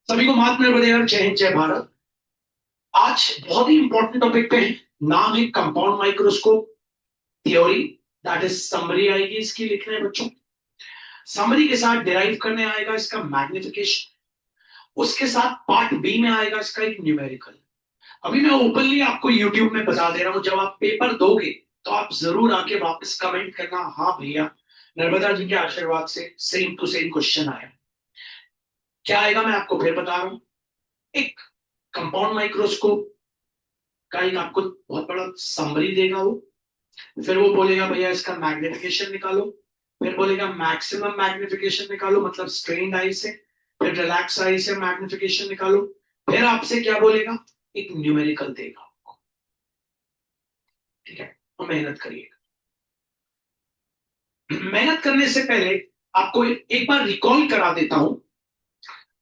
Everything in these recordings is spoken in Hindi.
सभी को महात्मा बड़े जय हिंद जय भारत। आज बहुत ही इंपॉर्टेंट टॉपिक पे है। नाम है compound microscope theory. That is summary आएगी इसकी लिखने है बच्चों। समरी के साथ डिराइव करने आएगा इसका मैग्निफिकेशन। उसके साथ पार्ट बी में आएगा इसका एक न्यूमेरिकल। अभी मैं ओपनली आपको यूट्यूब में बता दे रहा हूं, जब आप पेपर दोगे तो आप जरूर आके वापस कमेंट करना, हाँ भैया नर्मदा जी के आशीर्वाद से सेम टू सेम क्वेश्चन आया। क्या आएगा मैं आपको फिर बता रहा हूं। एक कंपाउंड माइक्रोस्कोप का एक आपको बहुत बड़ा समरी देगा वो। फिर वो बोलेगा भैया इसका मैग्निफिकेशन निकालो। फिर बोलेगा मैक्सिमम मैग्निफिकेशन निकालो, मतलब स्ट्रेन्ड आई से। फिर रिलैक्स आई से मैग्निफिकेशन निकालो। फिर आपसे क्या बोलेगा, एक न्यूमेरिकल देगा आपको। ठीक है, तो मेहनत करिएगा। मेहनत करने से पहले आपको एक बार रिकॉल करा देता हूं।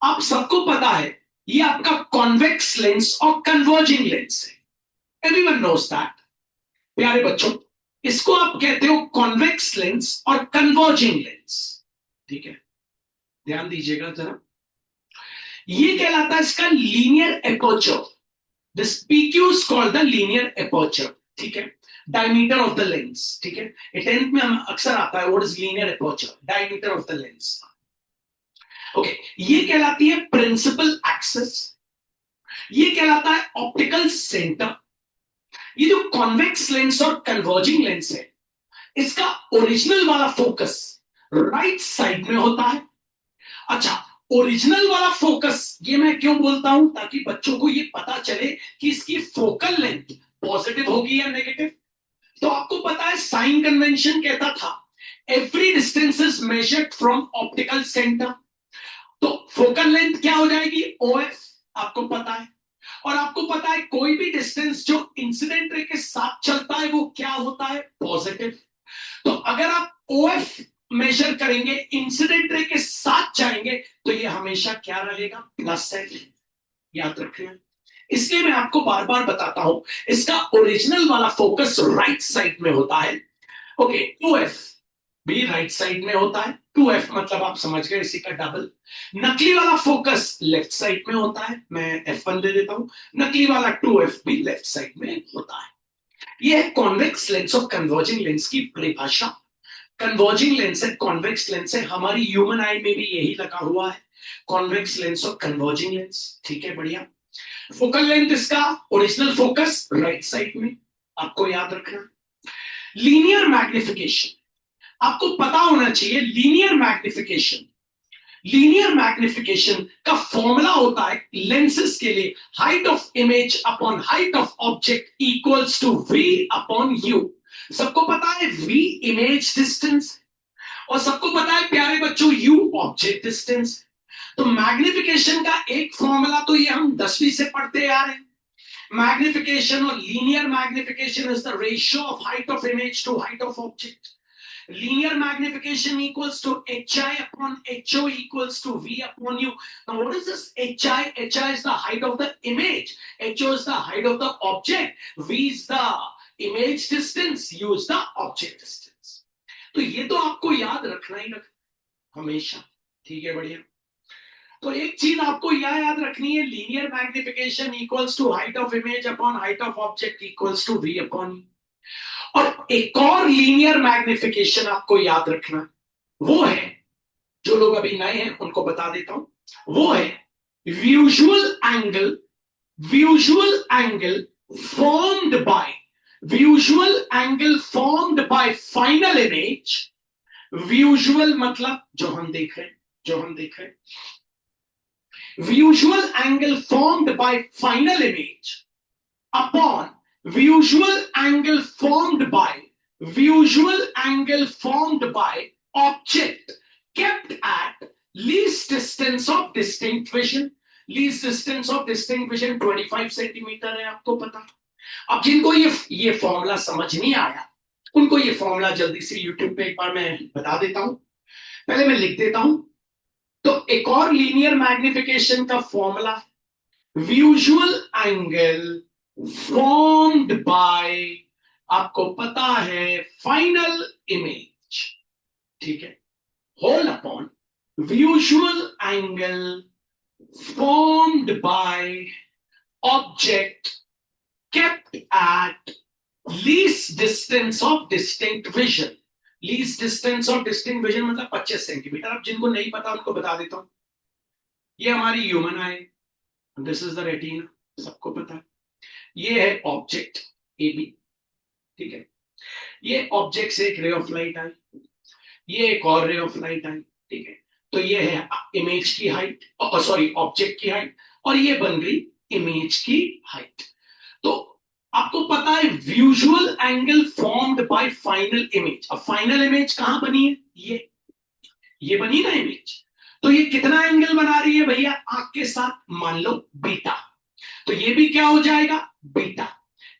आप सबको पता है ये आपका कॉन्वेक्स लेंस और कन्वर्जिंग लेंस है। Everyone knows that. प्यारे बच्चों, इसको आप कहते हो कॉन्वेक्स लेंस और कन्वर्जिंग लेंस। ठीक है, ध्यान दीजिएगा जरा। ये कहलाता है इसका linear aperture. This PQ is called the linear aperture. ठीक है, डायमीटर ऑफ द लेंस। ठीक है, ये 10th में हम अक्सर आता है, what is linear aperture, diameter of the lens. Okay, ये कहलाती है प्रिंसिपल एक्सिस। ये कहलाता है ऑप्टिकल सेंटर। ये जो कॉन्वेक्स लेंस और कन्वर्जिंग लेंस है, इसका ओरिजिनल वाला फोकस राइट साइड में होता है। अच्छा, ओरिजिनल वाला फोकस ये मैं क्यों बोलता हूं, ताकि बच्चों को ये पता चले कि इसकी फोकल लेंथ पॉजिटिव होगी या नेगेटिव। तो आपको पता है साइन कन्वेंशन कहता था every distance is measured from optical centre. तो फोकल लेंथ क्या हो जाएगी, ओएफ। आपको पता है, और आपको पता है कोई भी डिस्टेंस जो इंसिडेंट रे के साथ चलता है वो क्या होता है, पॉजिटिव। तो अगर आप ओएफ मेजर करेंगे, इंसिडेंट रे के साथ जाएंगे, तो ये हमेशा क्या रहेगा, प्लस है। याद रखना। इसलिए मैं आपको बार बार बताता हूं, इसका ओरिजिनल वाला फोकस राइट साइड में होता है। ओके, 2f भी राइट साइड में होता है। 2f मतलब आप समझ गए, इसी का डबल। नकली वाला फोकस लेफ्ट साइड में होता है, मैं f1 दे देता हूं। नकली वाला 2f भी लेफ्ट साइड में होता है। यह है कॉन्वेक्स लेंस और कन्वर्जिंग लेंस की परिभाषा। कन्वर्जिंग लेंस है, कॉन्वेक्स लेंस है, हमारी ह्यूमन आई में भी यही लगा हुआ है, कॉन्वेक्स लेंस और कन्वर्जिंग लेंस। ठीक है, बढ़िया। फोकल लेंथ इसका ओरिजिनल फोकस राइट साइड में, आपको याद रखना। लीनियर मैग्निफिकेशन आपको पता होना चाहिए। लीनियर मैग्निफिकेशन का फॉर्मूला होता है लेंसेज के लिए, height of image upon height of object equals to we upon u. सबको पता है वी इमेज डिस्टेंस, और सबको पता है प्यारे बच्चों यू ऑब्जेक्ट डिस्टेंस। तो मैग्निफिकेशन का एक फॉर्मूला तो ये हम 10वीं से पढ़ते आ रहे हैं। मैग्निफिकेशन और linear magnification is the ratio of height of image to height of object. Linear magnification equals to hi upon ho equals to v upon u. Now what is this hi? Hi is the height of the image, ho is the height of the object, v is the image distance, u is the object distance. तो ये तो आपको याद रखना ही रखना हमेशा। ठीक है, बढ़िया। तो एक चीज आपको यह याद रखनी है, linear magnification equals to height of image upon height of object equals to we upon u. और एक और लीनियर मैग्निफिकेशन आपको याद रखना, वो है, जो लोग अभी नए हैं उनको बता देता हूं, वो है visual angle. Visual angle formed by visual angle formed by final image. Visual मतलब जो हम देख रहे हैं, जो हम देख रहे हैं। Visual angle formed by final image upon visual angle formed by visual angle formed by object kept at least distance of distinct vision। least distance of distinct vision 25 centimetre है, आपको पता। अब जिनको ये फॉर्मूला समझ नहीं आया, उनको ये फॉर्मूला जल्दी से यूट्यूब पे एक बार मैं बता देता हूं। पहले मैं लिख देता हूं। तो एक और लीनियर मैग्निफिकेशन का formula, visual angle formed by, आपको पता है, फाइनल इमेज। ठीक है, whole upon visual angle formed by object kept at least distance of distinct vision. Least distance of distinct vision मतलब 25 सेंटीमीटर. अब जिनको नहीं पता उनको बता देता हूं. ये हमारी human I, this is the retina, सबको पता है. ये है ऑब्जेक्ट ए बी, ठीक है. ये ऑब्जेक्ट से एक रे ऑफ लाइट आई, ये एक और रे ऑफ लाइट आई, ठीक है. तो ये है इमेज की हाइट, सॉरी ऑब्जेक्ट की हाइट, और ये बन गई इमेज की हाइट. तो आपको पता है visual angle formed by final image. अब फाइनल इमेज कहां बनी है? ये बनी ना इमेज. तो ये कितना एंगल बना रही है भैया? आंख के साथ मान लो बीटा. तो ये भी क्या हो जाएगा? बीटा,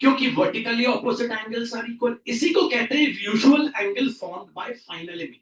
क्योंकि vertically opposite angles are equal. इसी को कहते हैं visual angle formed by final image.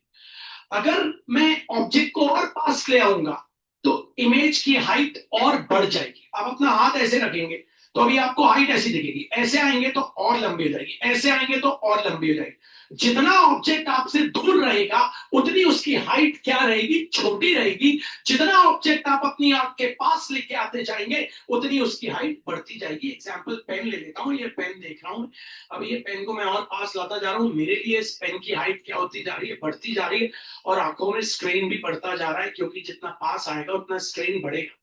अगर मैं ऑब्जेक्ट को और पास ले आऊंगा तो इमेज की हाइट और बढ़ जाएगी. आप अपना हाथ ऐसे रखेंगे तो अभी आपको हाइट ऐसी दिखेगी, ऐसे आएंगे तो और लंबी हो जाएगी, ऐसे आएंगे तो और लंबी हो जाएगी. जितना ऑब्जेक्ट आपसे दूर रहेगा उतनी उसकी हाइट क्या रहेगी? छोटी रहेगी. जितना ऑब्जेक्ट आप अपनी आंख के पास लेके आते जाएंगे उतनी उसकी हाइट बढ़ती जाएगी. एग्जांपल पेन ले लेता हूं. ये पेन देख रहा हूं, अब ये पेन को मैं और पास लाता जा रहा हूं, मेरे लिए इस पेन की हाइट क्या होती जा रही है? बढ़ती जा रही है. और आंखों में स्ट्रेन भी बढ़ता जा रहा है, क्योंकि जितना पास आएगा उतना स्ट्रेन बढ़ेगा.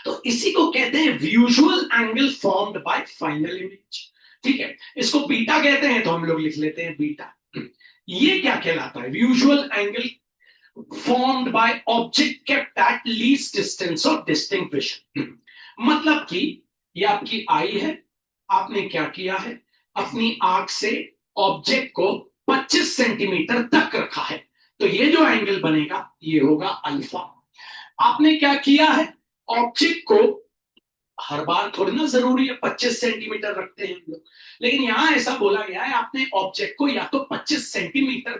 तो इसी को कहते हैं visual angle formed by final image, ठीक है. इसको बीटा कहते हैं, तो हम लोग लिख लेते हैं बीटा. ये क्या कहलाता है? Visual angle formed by object kept at least distance of distinct vision. मतलब कि ये आपकी आई है, आपने क्या किया है? अपनी आंख से ऑब्जेक्ट को 25 सेंटीमीटर तक रखा है, तो ये जो एंगल बनेगा ये होगा अल्फा. आपने क्या किया है? ऑब्जेक्ट को, हर बार थोड़ी ना जरूरी है 25 सेंटीमीटर रखते हैं हम लोग, लेकिन यहां ऐसा बोला गया है आपने ऑब्जेक्ट को या तो 25 सेंटीमीटर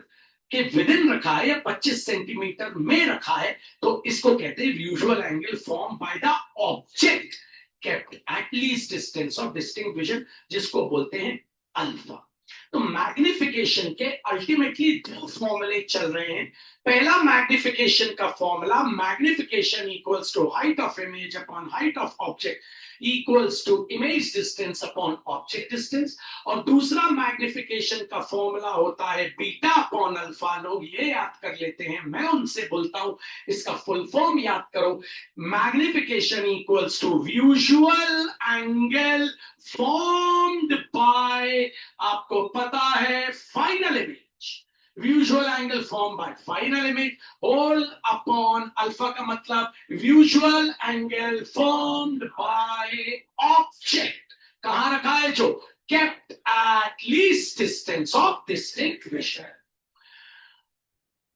के विद इन रखा है या 25 सेंटीमीटर में रखा है, तो इसको कहते हैं visual angle form by the object kept at least distance of distinct vision, जिसको बोलते हैं अल्फा. तो मैग्निफिकेशन के अल्टीमेटली दो फॉर्मूले चल रहे हैं. पहला मैग्निफिकेशन का formula, magnification equals to height of image upon height of object equals to image distance upon object distance. और दूसरा मैग्निफिकेशन का फॉर्मूला होता है बीटा अपॉन अल्फा. लोग ये याद कर लेते हैं, मैं उनसे बोलता हूं इसका फुल फॉर्म याद करो. Magnification equals to visual angle formed by, आपको पता है, final image. Visual angle form by final image whole upon alpha का मतलब visual angle formed by object. कहां रखा है? जो kept at least distance of distinct vision.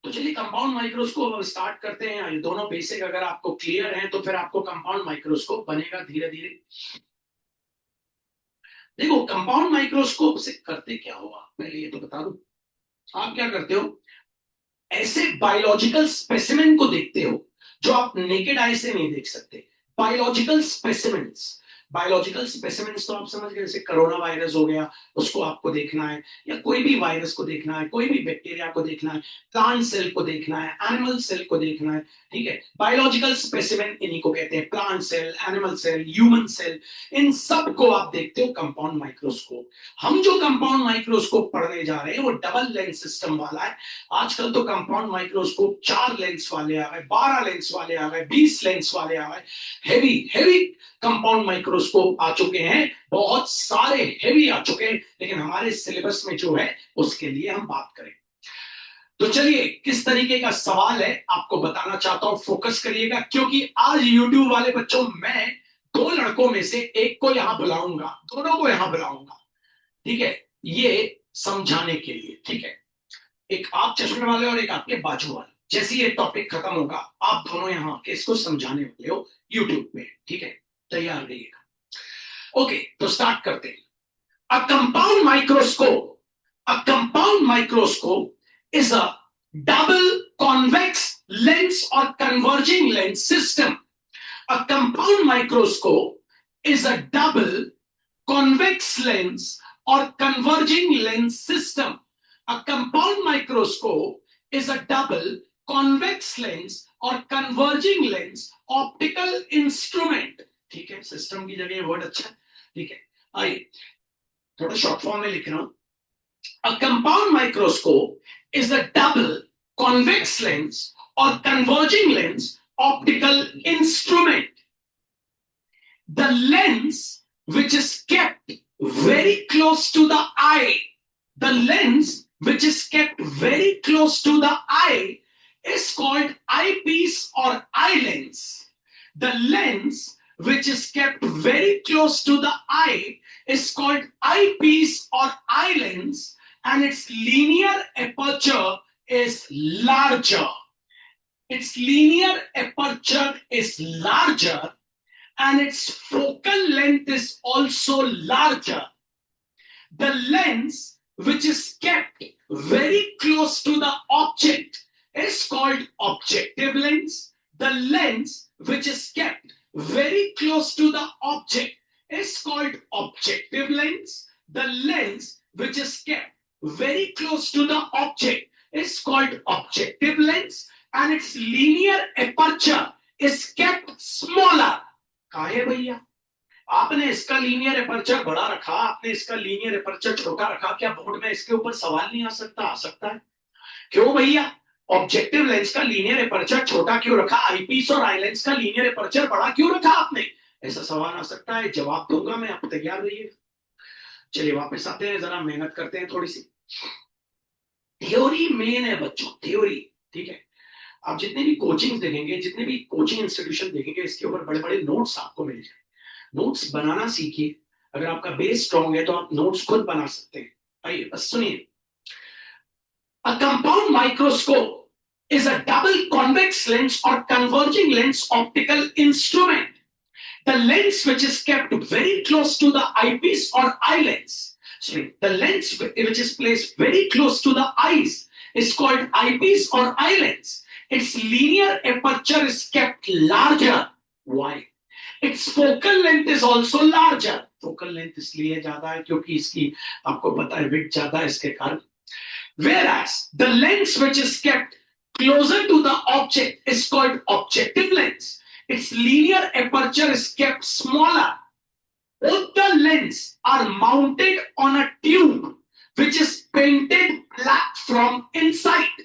तो चलिए कंपाउंड माइक्रोस्कोप स्टार्ट करते हैं. ये दोनों बेसिक अगर आपको क्लियर हैं तो फिर आपको कंपाउंड माइक्रोस्कोप बनेगा धीरे धीरे. देखो कंपाउंड माइक्रोस्कोप से करते क्या हो आप, पहले ये तो बता दूं. आप क्या करते हो? ऐसे बायोलॉजिकल स्पेसिमेन को देखते हो जो आप नेकेड आई से नहीं देख सकते. बायोलॉजिकल स्पेसिमेंस, बायोलॉजिकल स्पेसिमेंस तो आप समझ गए, जैसे कोरोना वायरस हो गया, उसको आपको देखना है, या कोई भी वायरस को देखना है, कोई भी बैक्टीरिया को देखना है, प्लांट सेल को देखना है, एनिमल सेल को देखना है, ठीक है. बायोलॉजिकल स्पेसिमेन इन्हीं को कहते हैं, plant cell, animal cell, human cell. इन सब को आप देखते हो कंपाउंड माइक्रोस्कोप. हम जो कंपाउंड माइक्रोस्कोप पढ़ने जा रहे हैं वो डबल लेंस सिस्टम वाला है. आजकल तो कंपाउंड माइक्रोस्कोप 4 लेंस वाले आ गए, 12 लेंस वाले आ गए, 20 लेंस वाले आ गए. हेवी हेवी कंपाउंड माइक्रोस्कोप आ चुके हैं, बहुत सारे हेवी आ चुके हैं, लेकिन हमारे सिलेबस में जो है उसके लिए हम बात करें. तो चलिए किस तरीके का सवाल है आपको बताना चाहता हूं, फोकस करिएगा, क्योंकि आज YouTube वाले बच्चों मैं 2 लड़कों में से एक को यहां बुलाऊंगा, दोनों को यहां बुलाऊंगा, ठीक है, ये समझाने के लिए, ठीक है. एक आप चश्मे वाले और एक आपके बाजू वाले. जैसे ये टॉपिक खत्म होगा आप दोनों यहां आके इसको समझाने वाले हो YouTube पे, ठीक है. तैयार रहिएगा. ओके, तो स्टार्ट करते हैं. अ compound microscope, a compound microscope is a double convex lens or converging lens system. A compound microscope is a double convex lens or converging lens system. A compound microscope is a double convex lens और कन्वर्जिंग लेंस ऑप्टिकल इंस्ट्रूमेंट। ठीक है, सिस्टम की जगह वर्ड अच्छा है, ठीक है। आइए थोड़ा शॉर्ट फॉर्म में लिख रहा हूं। A compound microscope is a double convex lens or converging lens optical instrument. The lens which is kept very close to the eye, the lens which is kept very close to the eye is called eyepiece or eye lens. The lens which is kept very close to the eye is called eyepiece or eye lens, and its linear aperture is larger. Its linear aperture is larger and its focal length is also larger. The lens which is kept very close to the object is called objective lens. The lens which is kept very close to the object is called objective lens. The lens which is kept very close to the object is called objective lens, and its linear aperture is kept smaller. काहे भैया आपने इसका लीनियर एपर्चर बड़ा रखा, आपने इसका लीनियर एपर्चर छोटा रखा, क्या बोर्ड में इसके ऊपर सवाल नहीं आ सकता? आ सकता है। क्यों भैया ऑब्जेक्टिव लेंस का लीनियर एपर्चर छोटा क्यों रखा, आईपीस और आई लेंस का लीनियर एपर्चर बड़ा क्यों रखा आपने? ऐसा सवाल आ सकता है, जवाब दूंगा मैं, आप तैयार रहिएगा। चलिए वापस आते हैं, जरा मेहनत करते हैं थोड़ी सी। थ्योरी मेन है बच्चों, थ्योरी, ठीक है। आप जितने भी कोचिंग देखेंगे, जितने भी कोचिंग इंस्टीट्यूशन देखेंगे, इसके ऊपर बड़े बड़े नोट्स आपको मिल जाए। नोट्स बनाना सीखिए। अगर आपका बेस स्ट्रॉन्ग है तो आप नोट्स खुद बना सकते हैं। आइए बस सुनिए। A compound microscope is a double convex lens or converging lens optical instrument. The lens which is kept very close to the eyepiece or eye lens, the lens which is placed very close to the eyes is called eyepiece or eye lens. Its linear aperture is kept larger. Why? Its focal length is also larger. Focal length इसलिए ज्यादा है क्योंकि इसकी आपको पता है width ज्यादा है इसके कारण। Whereas the lens which is kept closer to the object is called objective lens. Its linear aperture is kept smaller. Both the lenses are mounted on a tube which is painted black from inside.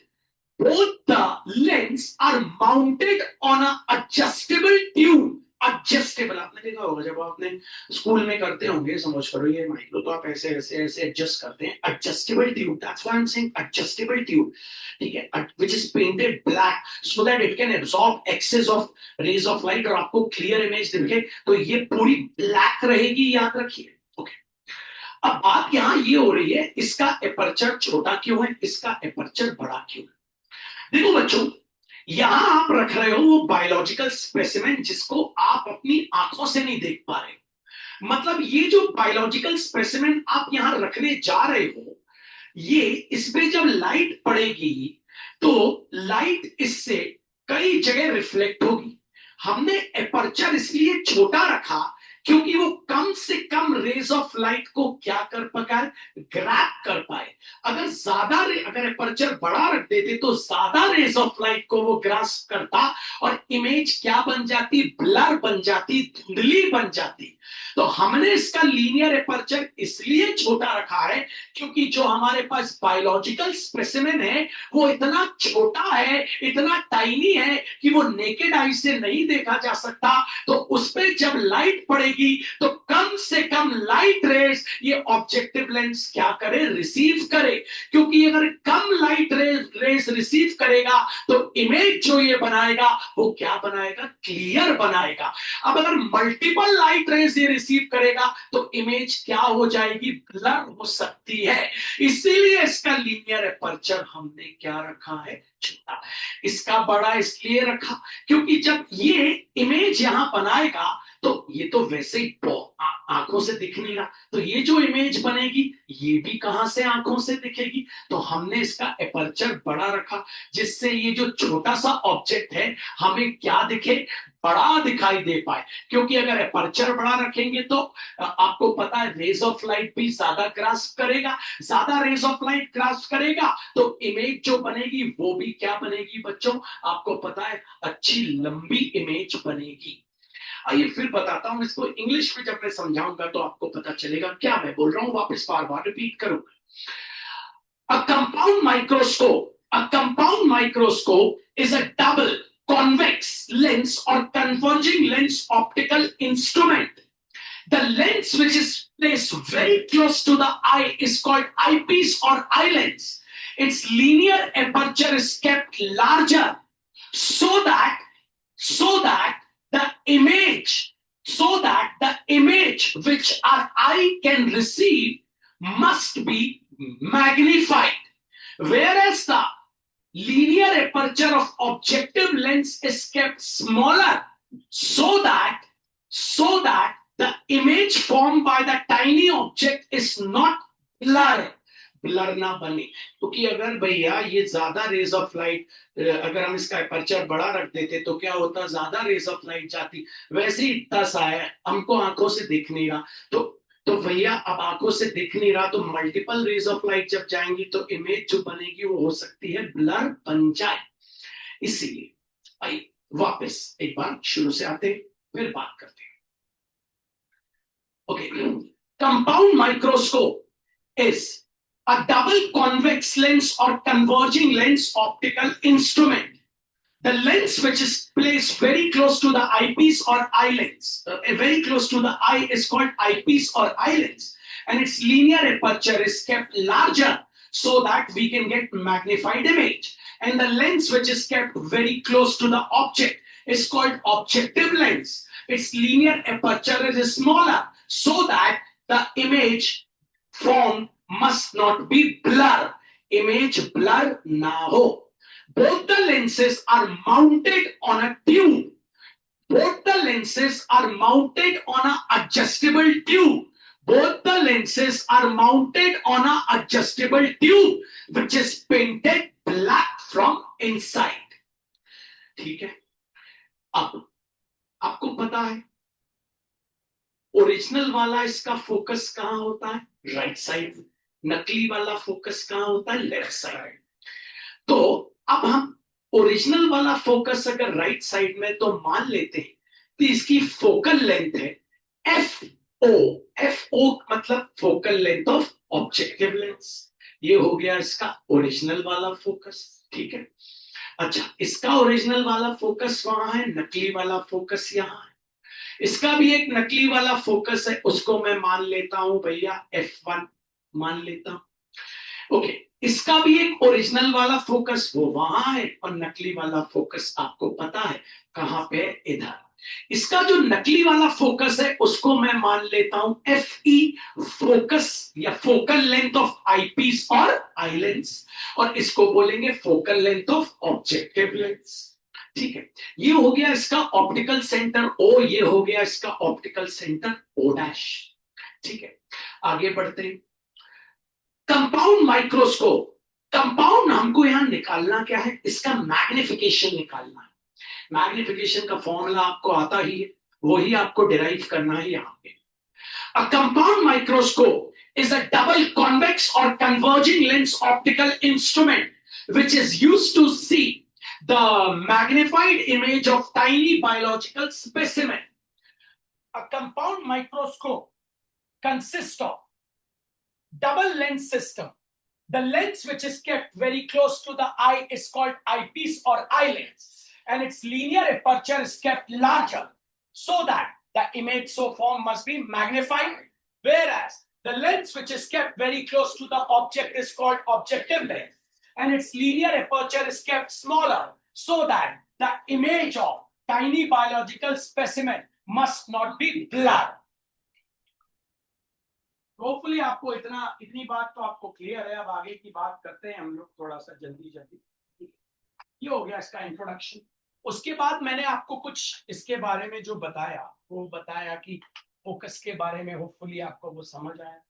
Both the lenses are mounted on an adjustable tube. Adjustable आपने देखा होगा, जब आपने स्कूल में करते होंगे, समझ करो ये माइक्रो तो आप ऐसे ऐसे ऐसे एडजस्ट करते हैं। Adjustable tube, that's why I am saying adjustable tube, ठीक है, which is painted black so that it can absorb excess of rays of light और आपको क्लियर इमेज दिखे। तो ये पूरी ब्लैक रहेगी, याद रखिए। ओके, अब बात यहां ये हो रही है, इसका एपर्चर छोटा क्यों है, इसका एपर्चर बड़ा क्यों है? देखो बच्चों, यहां आप रख रहे हो वो बायोलॉजिकल स्पेसिमेन जिसको आप अपनी आंखों से नहीं देख पा रहे। मतलब ये जो बायोलॉजिकल स्पेसिमेन आप यहां रखने जा रहे हो, ये इस पे जब लाइट पड़ेगी तो लाइट इससे कई जगह रिफ्लेक्ट होगी। हमने एपर्चर इसलिए छोटा रखा क्योंकि वो कम से कम रेज ऑफ लाइट को क्या कर पाए, ग्रैब कर पाए। अगर एपर्चर बड़ा रख देते तो ज्यादा रेज ऑफ लाइट को वो ग्रास्प करता और इमेज क्या बन जाती, ब्लर बन जाती, धुंधली बन जाती। तो हमने इसका लीनियर एपर्चर इसलिए छोटा रखा है क्योंकि जो हमारे पास बायोलॉजिकल स्पेसिमेन है वो इतना छोटा है, इतना टाइनी है कि वो नेकेड आई से नहीं देखा जा सकता। तो उस पर जब लाइट पड़ेगी तो कम से कम लाइट रेज ये ऑब्जेक्टिव लेंस क्या करे, रिसीव करे। क्योंकि अगर कम लाइट रेज रिसीव करेगा तो इमेज जो ये बनाएगा वो क्या बनाएगा, क्लियर बनाएगा। अब अगर मल्टीपल लाइट रेज ये रिसीव करेगा तो इमेज क्या हो जाएगी, ब्लर हो सकती है। इसीलिए इसका लीनियर एपर्चर हमने क्या रखा है, छोटा। इसका बड़ा इसलिए रखा क्योंकि जब ये इमेज यहां बनाएगा तो ये तो वैसे ही आंखों से दिख नहीं रहा, तो ये जो इमेज बनेगी ये भी कहां से आंखों से दिखेगी? तो हमने इसका एपर्चर बड़ा रखा, जिससे ये जो छोटा सा ऑब्जेक्ट है हमें क्या दिखे, बड़ा दिखाई दे पाए। क्योंकि अगर एपर्चर बड़ा रखेंगे तो आपको पता है रेज ऑफ लाइट भी ज्यादा ग्रास्प करेगा, ज्यादा रेज ऑफ लाइट ग्रास्प करेगा तो इमेज जो बनेगी वो भी क्या बनेगी बच्चों, आपको पता है अच्छी लंबी इमेज बनेगी। आइए फिर बताता हूं इसको इंग्लिश में, जब मैं समझाऊंगा तो आपको पता चलेगा क्या मैं बोल रहा हूं, वापस बार बार रिपीट करूंगा। A compound microscope. A compound microscope is a double convex lens or converging lens optical instrument. The lens which is placed very close to the eye is called eyepiece or eye lens. Its linear aperture is kept larger so that so that the image which our eye can receive must be magnified, whereas the linear aperture of objective lens is kept smaller so that the image formed by the tiny object is not blurred, blur ना बने। क्योंकि अगर भैया ये ज्यादा रेज ऑफ लाइट, अगर हम इसका अपर्चर बड़ा रख देते तो क्या होता, ज्यादा रेज ऑफ लाइट जाती, वैसे ही इतना सा है हमको आंखों से दिख नहीं रहा, तो भैया अब आंखों से दिख नहीं रहा तो मल्टीपल रेज ऑफ लाइट जब जाएंगी तो इमेज जो बनेगी वो हो सकती है ब्लर बन जाए। इसीलिए भाई वापस एक बार शुरू से आते फिर बात करते हैं। Okay, compound microscope is a double convex lens or converging lens optical instrument. The lens which is placed very close to the eyepiece or eye lens, very close to the eye is called eyepiece or eye lens, and its linear aperture is kept larger so that we can get magnified image. And the lens which is kept very close to the object is called objective lens. Its linear aperture is smaller so that the image formed must not be blur, image blur na ho. Both the lenses are mounted on a tube. Both the lenses are mounted on an adjustable tube. Both the lenses are mounted on an adjustable tube which is painted black from inside. ठीक है, अब आपको पता है ओरिजिनल वाला इसका फोकस कहां होता है, राइट साइड, नकली वाला फोकस कहां होता है, लेफ्ट साइड। तो अब हम ओरिजिनल वाला फोकस अगर राइट साइड में, तो मान लेते हैं कि इसकी फोकल लेंथ है FO। FO मतलब focal length of objective lens. ये हो गया इसका ओरिजिनल वाला फोकस, ठीक है। अच्छा, इसका ओरिजिनल वाला फोकस वहां है, नकली वाला फोकस यहां है। इसका भी एक नकली वाला फोकस है, उसको मैं मान लेता हूं भैया F1 मान लेता हूं। ओके, इसका भी एक ओरिजिनल वाला फोकस वो वहां है और नकली वाला फोकस आपको पता है कहां पे, इधर। इसका जो नकली वाला फोकस है उसको मैं मान लेता हूं FE, फोकस या फोकल लेंथ ऑफ आईपीस और आई लेंस, और इसको बोलेंगे focal length of objective lens. ठीक है, ये हो गया इसका ऑप्टिकल सेंटर O, ये हो गया इसका ऑप्टिकल सेंटर O डैश। ठीक है, आगे बढ़ते हैं। कंपाउंड माइक्रोस्कोप, कंपाउंड हमको यहां निकालना क्या है, इसका मैग्निफिकेशन निकालना है। मैग्निफिकेशन का फॉर्मूला आपको आता ही है, वही आपको डिराइव करना है यहां पे। A compound microscope is a double convex और converging lens optical instrument which is used to see the magnified image of tiny biological specimen. A compound microscope consists of double lens system. The lens which is kept very close to the eye is called eyepiece or eye lens, and its linear aperture is kept larger so that the image so formed must be magnified, whereas the lens which is kept very close to the object is called objective lens, and its linear aperture is kept smaller so that the image of tiny biological specimen must not be blurred. Hopefully आपको इतनी बात तो आपको क्लियर है। अब आगे की बात करते हैं हम लोग थोड़ा सा जल्दी। ये हो गया इसका इंट्रोडक्शन। उसके बाद मैंने आपको कुछ इसके बारे में जो बताया, वो बताया कि फोकस के बारे में, होपफुली आपको वो समझ आया।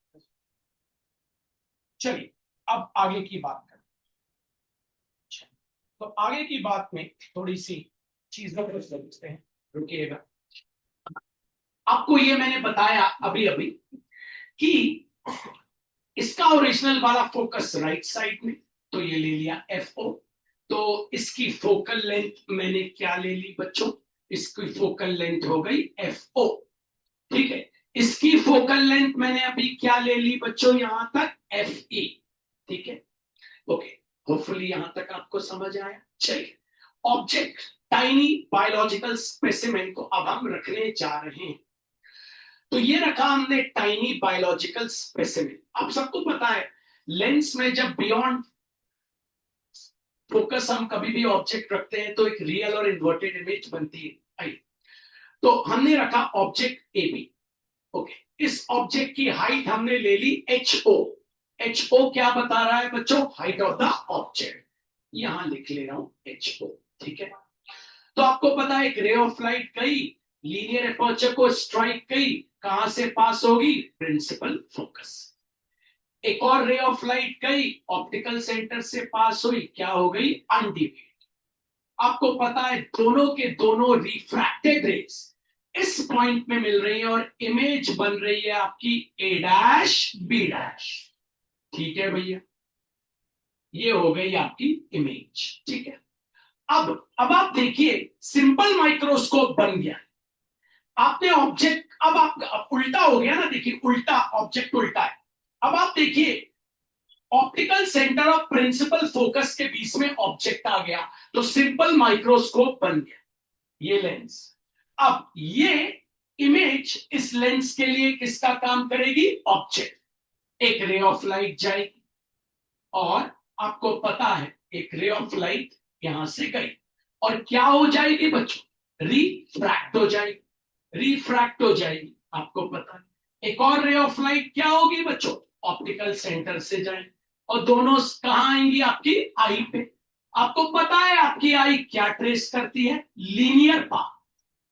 चलिए अब आगे की बात करते हैं। तो आगे की बात में थोड़ी सी चीजों को समझते हैं, रुकिएगा। आपको ये मैंने बताया अभी अभी कि इसका ओरिजिनल वाला फोकस राइट साइड में, तो ये ले लिया FO। तो इसकी फोकल लेंथ मैंने क्या ले ली बच्चों, इसकी फोकल लेंथ हो गई FO। ठीक है, इसकी फोकल लेंथ मैंने अभी क्या ले ली बच्चों, यहां तक FE। ठीक है, ओके, होपफुली यहां तक आपको समझ आया। चलिए, ऑब्जेक्ट टाइनी बायोलॉजिकल स्पेसिमेन को अब हम रखने जा रहे हैं। तो ये रखा हमने टाइनी बायोलॉजिकल स्पेसिमेन। आप सबको पता है लेंस में जब बियॉन्ड फोकस हम कभी भी ऑब्जेक्ट रखते हैं तो एक रियल और इन्वर्टेड इमेज बनती है। आई, तो हमने रखा ऑब्जेक्ट AB। ओके, इस ऑब्जेक्ट की हाइट हमने ले ली HO। HO क्या बता रहा है बच्चों, हाइट ऑफ द ऑब्जेक्ट। यहां लिख ले रहा हूं HO। ठीक है, तो आपको पता है एक रे ऑफ लाइट गई, लीनियर अपर्चर को स्ट्राइक गई, कहां से पास होगी, प्रिंसिपल फोकस। एक और रे ऑफ लाइट गई, ऑप्टिकल सेंटर से पास हुई, क्या हो गई, अनडिवेट। आपको पता है दोनों के दोनों रिफ्रैक्टेड रेज इस पॉइंट में मिल रही है और इमेज बन रही है आपकी A', B'। ठीक है भैया, ये हो गई आपकी इमेज। ठीक है, अब आप देखिए सिंपल माइक्रोस्कोप बन गया। आपने ऑब्जेक्ट, अब आप उल्टा हो गया ना, देखिए उल्टा, ऑब्जेक्ट उल्टा है। अब आप देखिए optical centre of principal focus के बीच में ऑब्जेक्ट आ गया, तो सिंपल माइक्रोस्कोप बन गया ये लेंस। अब ये इमेज इस लेंस के लिए किसका काम करेगी, ऑब्जेक्ट। एक रे ऑफ लाइट जाएगी और आपको पता है एक रे ऑफ लाइट यहां से गई और क्या हो जाएगी बच्चों, रिफ्रैक्ट हो जाएगी। रिफ्रैक्ट हो जाएगी, आपको पता है। एक और रे ऑफ लाइट क्या होगी बच्चों, ऑप्टिकल सेंटर से जाएगी और दोनों कहां आएंगी, आपकी आई पे। आपको पता है आपकी आई क्या ट्रेस करती है, लीनियर पाथ।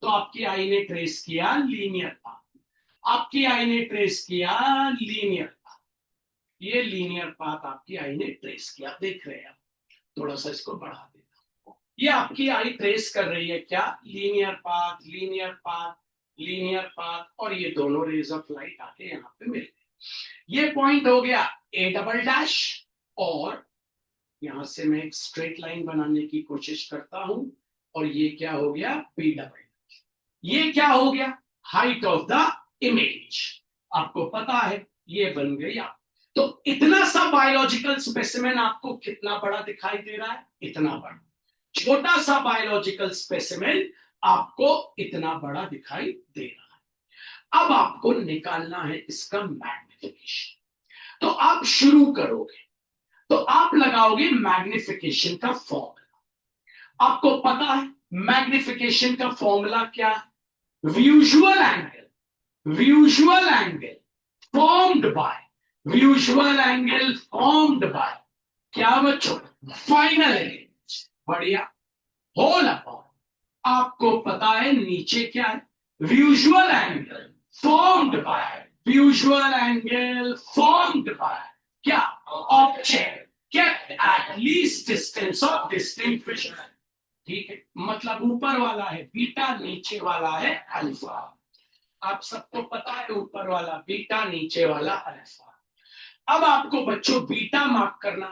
तो आपकी आई ने ट्रेस किया लीनियर पाथ, आपकी आई ने ट्रेस किया लीनियर पाथ, ये लीनियर पाथ आपकी आई ने ट्रेस किया। देख रहे हैं आप, थोड़ा सा इसको बढ़ा देता हूं। ये आपकी आई ट्रेस कर रही है क्या, linear path, linear path, linear path, और ये दोनों रेज ऑफ लाइट आके यहाँ पे मिल गए। ये पॉइंट हो गया A', और यहां से मैं एक स्ट्रेट लाइन बनाने की कोशिश करता हूं, और ये क्या हो गया, B'। ये क्या हो गया, हाइट ऑफ द इमेज। आपको पता है ये बन गई आप। तो इतना सा बायोलॉजिकल स्पेसिमेन आपको कितना बड़ा दिखाई दे रहा है, इतना बड़ा। छोटा सा बायोलॉजिकल स्पेसिमेन आपको इतना बड़ा दिखाई दे रहा है। अब आपको निकालना है इसका मैग्निफिकेशन। तो आप शुरू करोगे तो आप लगाओगे मैग्निफिकेशन का फॉर्मूला। आपको पता है मैग्निफिकेशन का फॉर्मूला क्या है, visual angle, visual angle formed by, visual angle formed by क्या बच्चों, फाइनल इमेज। बढ़िया, होल अपॉन, आपको पता है नीचे क्या है, visual angle formed by, visual angle formed by क्या, object kept at least distance of distinct vision. ठीक है, मतलब ऊपर वाला है बीटा, नीचे वाला है अल्फा। आप सबको पता है ऊपर वाला बीटा, नीचे वाला अल्फा। अब आपको बच्चों बीटा मार्क करना।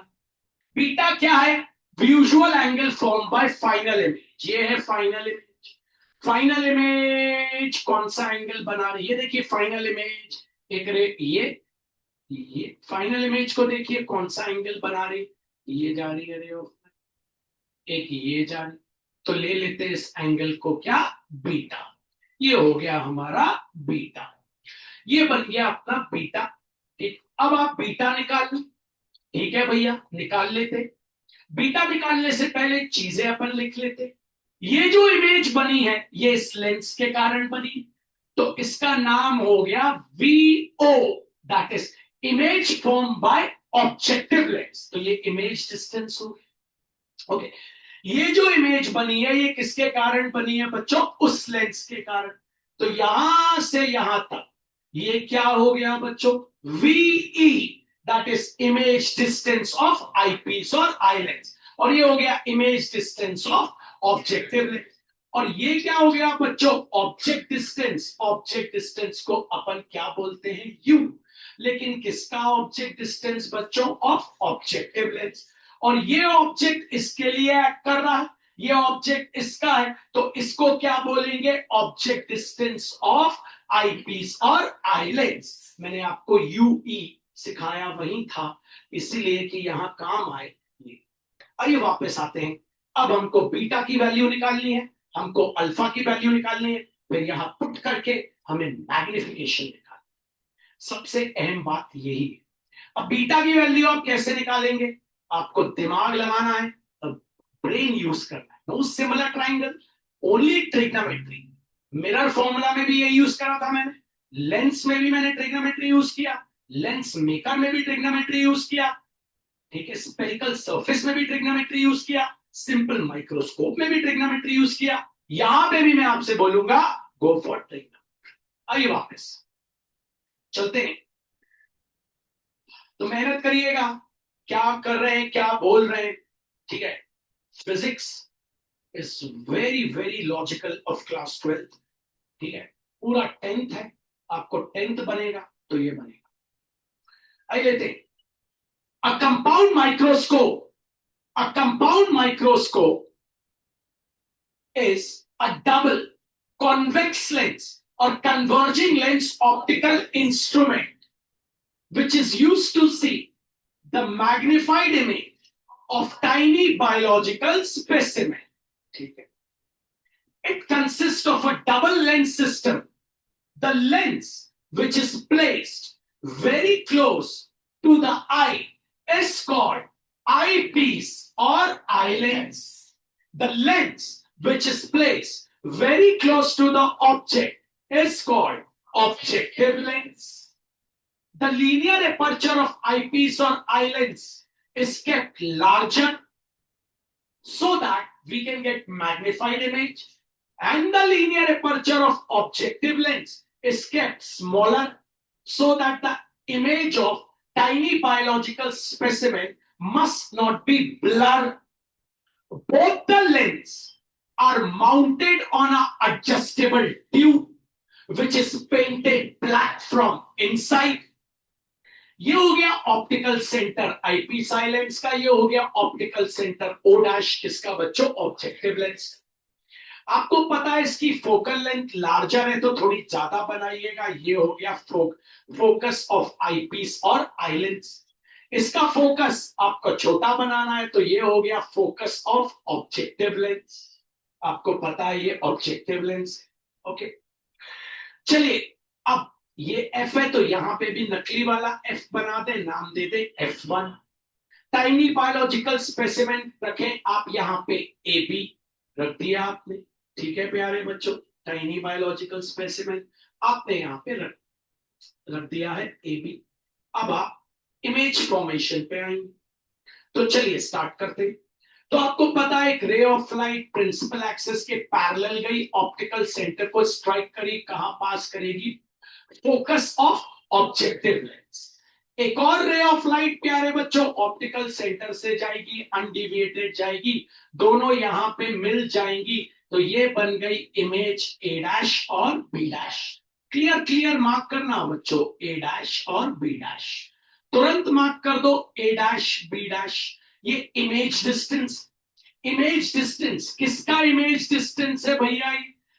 बीटा क्या है, visual angle form by final image. ये है फाइनल इमेज। फाइनल इमेज कौन सा एंगल बना रही है, देखिए फाइनल इमेज एक रे, ये फाइनल इमेज को देखिए कौन सा एंगल बना रही, ये जा रही है रे ऑफ, एक ये जा रही, तो ले लेते इस एंगल को क्या, बीटा। ये हो गया हमारा बीटा, ये बन गया अपना बीटा। ठीक, अब आप बीटा निकाल लो। ठीक है भैया, निकाल लेते। बीटा निकालने से पहले चीजें अपन लिख लेते। ये जो इमेज बनी है ये इस लेंस के कारण बनी, तो इसका नाम हो गया VO, that is image form by objective lens. तो ये इमेज डिस्टेंस हो गया। ओके, ये जो इमेज बनी है ये किसके कारण बनी है बच्चों? उस लेंस के कारण। तो यहां से यहां तक ये क्या हो गया बच्चों? VE, that is image distance of eyepiece और आई लेंस। और ये हो गया image distance of objective lens. और ये क्या हो गया बच्चों? Object distance. ऑब्जेक्ट डिस्टेंस को अपन क्या बोलते हैं? यू। लेकिन किसका ऑब्जेक्ट डिस्टेंस बच्चों? Of objective lens. और ये ऑब्जेक्ट इसके लिए एक्ट कर रहा है, ये ऑब्जेक्ट इसका है, तो इसको क्या बोलेंगे? ऑब्जेक्ट डिस्टेंस ऑफ आईपीस और आई लेंस। मैंने आपको यूई सिखाया वही था, इसीलिए कि यहां काम आए ये। आइए वापस आते हैं। अब हमको बीटा की वैल्यू निकालनी है, हमको अल्फा की वैल्यू निकालनी है, फिर यहां पुट करके हमें मैग्निफिकेशन निकालना। सबसे अहम बात यही है। अब बीटा की वैल्यू आप कैसे निकालेंगे? आपको दिमाग लगाना है, ब्रेन यूज करना है। No similar triangle, only trigonometry. Mirror formula में भी ये यूज करा था मैंने, लेंस में भी मैंने ट्रिग्नोमेट्री यूज किया, लेंस मेकर में भी ट्रिग्नोमेट्री यूज किया, ठीक है, स्पेरिकल सरफेस में भी ट्रिग्नोमेट्री यूज किया, सिंपल माइक्रोस्कोप में भी ट्रिग्नोमेट्री यूज किया। यहां पे भी मैं आपसे बोलूंगा गो फॉर ट्रिग्नोमेट्री। आइए वापस चलते हैं। तो मेहनत करिएगा, क्या कर रहे हैं, क्या बोल रहे हैं, ठीक है। Physics is very very logical of class 12th, ठीक है। पूरा 10th है, आपको 10th बनेगा तो ये बनेगा। आइए लेते हैं अ compound microscope. A compound microscope is a double convex lens or converging lens optical instrument which is used to see the magnified image of tiny biological specimen. ठीक है। It consists of a double lens system. The lens which is placed very close to the eye is called eyepiece or eye lens. The lens which is placed very close to the object is called objective lens. The linear aperture of eyepiece or eye lens is kept larger so that we can get magnified image, and the linear aperture of objective lens is kept smaller so that the image of tiny biological specimen must not be blurred. Both the lenses are mounted on an adjustable tube which is painted black from inside. ये हो गया optical centre eyepiece eye lens का, ये हो गया ऑप्टिकल सेंटर ओ डैश किसका बच्चों? Objective lens. आपको पता है इसकी फोकल लेंथ लार्जर है तो थोड़ी ज्यादा बनाइएगा। ये हो गया फोकस ऑफ आईपीस और आई लेंस। इसका फोकस आपको छोटा बनाना है तो ये हो गया फोकस ऑफ ऑब्जेक्टिव लेंस। आपको पता है ये ऑब्जेक्टिव लेंस है। ओके, चलिए अब ये एफ है तो यहां पे भी नकली वाला एफ बना दे, नाम दे दे F1। टाइनी बायोलॉजिकल स्पेसिमेन रखें आप यहां पे ए बी रख दिया आपने, ठीक है प्यारे बच्चों। टाइनी बायोलॉजिकल स्पेसिमेन आपने यहां पे रख दिया है ए बी। अब आप इमेज फॉर्मेशन पे आएंगे, तो चलिए स्टार्ट करते हैं। तो आपको पता है एक ray of light principal axis के पैरेलल गई, ऑप्टिकल सेंटर को स्ट्राइक करी, कहां पास करेगी? Focus of objective lens. एक और रे ऑफ लाइट प्यारे बच्चों ऑप्टिकल सेंटर से जाएगी, अनडिविएटेड जाएगी, दोनों यहां पे मिल जाएंगी, तो ये बन गई इमेज ए डैश और B dash. Clear clear mark करना बच्चों, ए डैश और बी डैश तुरंत मार्क कर दो, ए डैश बी डैश। ये इमेज डिस्टेंस, इमेज डिस्टेंस किसका इमेज डिस्टेंस है भैया?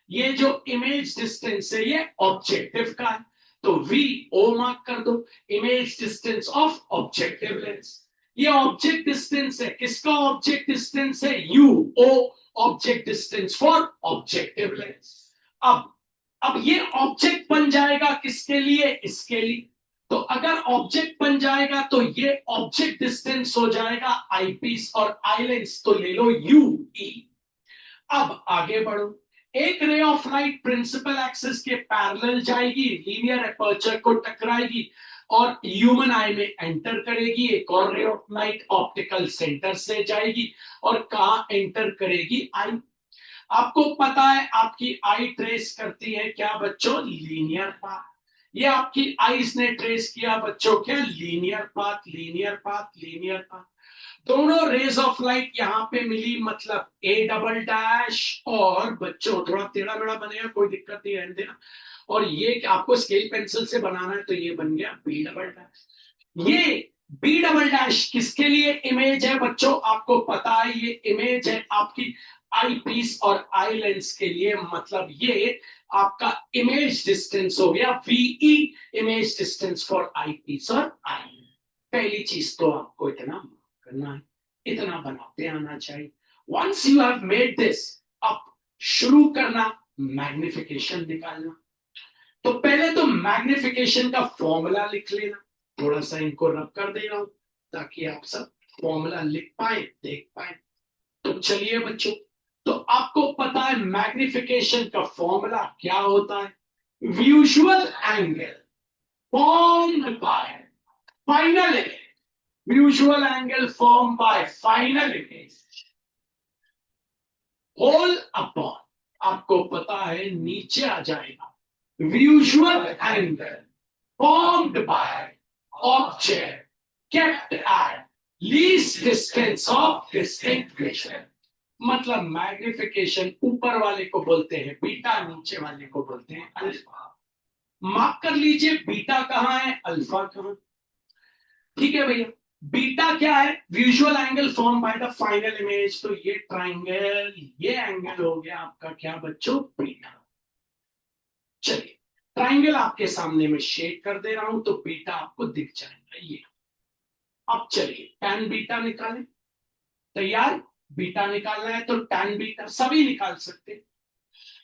ये जो इमेज डिस्टेंस है ये ऑब्जेक्टिव का है, तो वी ओ मार्क कर दो, image distance of objective lens. ये ऑब्जेक्ट डिस्टेंस है, किसका ऑब्जेक्ट डिस्टेंस है? U O, object distance for objective lens. अब ये ऑब्जेक्ट बन जाएगा किसके लिए? इसके लिए। तो अगर ऑब्जेक्ट बन जाएगा तो ये ऑब्जेक्ट डिस्टेंस हो जाएगा आईपीस और आई लेंस, तो ले लो यू ई। अब आगे बढ़ो, एक ray of light principal axis के पैरेलल जाएगी, लीनियर एपर्चर को टकराएगी, और ह्यूमन आई में एंटर करेगी, एक और रे ऑफ लाइट ऑप्टिकल सेंटर से जाएगी और कहा एंटर करेगी, आई। आपको पता है आपकी आई ट्रेस करती है क्या बच्चों, लीनियर पाथ। ये आपकी आईज ने ट्रेस किया बच्चों क्या, linear path, linear path, linear path. दोनों रेज ऑफ लाइट यहां पे मिली, मतलब ए डबल डैश, और बच्चों थोड़ा टेढ़ा मेढ़ा बनेगा, कोई दिक्कत नहीं, रहने देना। और ये आपको स्केल पेंसिल से बनाना है तो ये बन गया बी डबल डैश। ये बी डबल डैश किसके लिए इमेज है बच्चों, आपको पता है ये इमेज है आपकी आई पीस और आई लेंस के लिए, मतलब ये आपका इमेज डिस्टेंस हो गया V E, image distance for eyepiece और आई। पहली चीज तो आपको इतना करना है, इतना बनाते आना चाहिए। Once you have made this, अब शुरू करना मैग्निफिकेशन निकालना। तो पहले तो मैग्निफिकेशन का फॉर्मूला लिख लेना, थोड़ा सा इनको रब कर दे रहा हूं ताकि आप सब फॉर्मूला लिख पाए, देख पाए। तो चलिए बच्चों, तो आपको पता है मैग्निफिकेशन का फॉर्मूला क्या होता है, visual angle formed by final image, visual angle form by final image whole upon, आपको पता है नीचे आ जाएगा, visual angle formed by object kept at least distance of distinction। मतलब मैग्निफिकेशन ऊपर वाले को बोलते हैं बीटा, नीचे वाले को बोलते हैं अल्फा। मार्क कर लीजिए बीटा कहां है, अल्फा कहां। ठीक है भैया, बीटा क्या है, visual angle form by the final image, तो ये ट्राइंगल, ये एंगल हो गया आपका क्या बच्चों, बीटा। चलिए ट्राइंगल आपके सामने में शेड कर दे रहा हूं तो बीटा आपको दिख जाएगा ये। अब चलिए टैन बीटा निकालें, तैयार, बीटा निकालना है तो टैन बीटा सभी निकाल सकते हैं।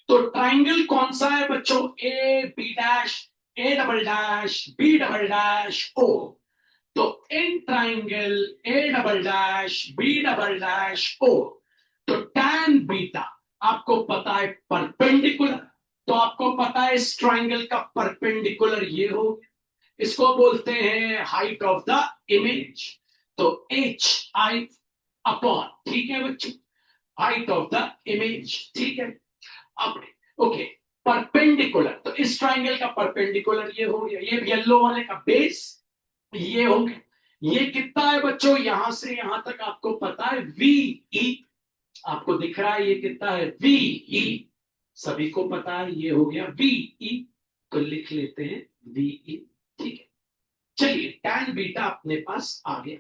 तो ट्राइंगल कौन सा है बच्चों, A B dash, A double dash, B double dash, O. तो इन triangle A double dash, B double dash, O, तो टैन बीटा आपको पता है परपेंडिकुलर, तो आपको पता है इस ट्राइंगल का परपेंडिकुलर ये हो, इसको बोलते हैं हाइट ऑफ द इमेज। तो एच आई अपॉन, ठीक है बच्चों, हाइट ऑफ द इमेज, ठीक है। अब ओके, परपेंडिकुलर, तो इस ट्राइंगल का परपेंडिकुलर ये हो गया, ये येलो वाले का बेस ये हो गया। ये कितना है बच्चों, यहां से यहां तक आपको पता है वी ई, आपको दिख रहा है ये कितना है, वी ई, सभी को पता है ये हो गया वी ई, तो लिख लेते हैं वी ई, ठीक है। चलिए टैन बीटा अपने पास आ गया।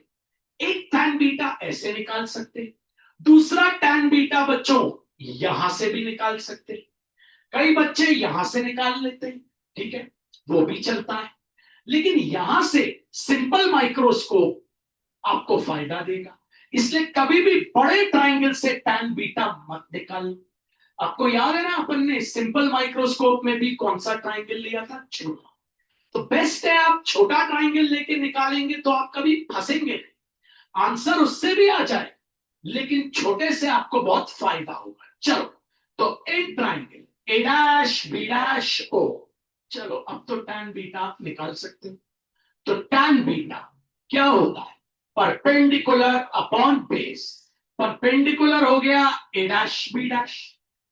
एक टैन बीटा ऐसे निकाल सकते हैं, दूसरा टैन बीटा बच्चों यहां से भी निकाल सकते हैं, कई बच्चे यहां से निकाल लेते हैं, ठीक है, वो भी चलता है। लेकिन यहां से सिंपल माइक्रोस्कोप आपको फायदा देगा, इसलिए कभी भी बड़े ट्राइंगल से टैन बीटा मत निकालना। आपको याद है ना अपन ने सिंपल माइक्रोस्कोप में भी कौन सा ट्राइंगल लिया था, छोटा। तो बेस्ट है आप छोटा ट्राइंगल लेके निकालेंगे तो आप कभी फंसेंगे नहीं, आंसर उससे भी आ जाए, लेकिन छोटे से आपको बहुत फायदा होगा। चलो तो इन triangle A dash B dash O, चलो अब तो टैन बीटा आप निकाल सकते हो। तो टैन बीटा क्या होता है, परपेंडिकुलर अपॉन बेस। परपेंडिकुलर हो गया A dash B dash,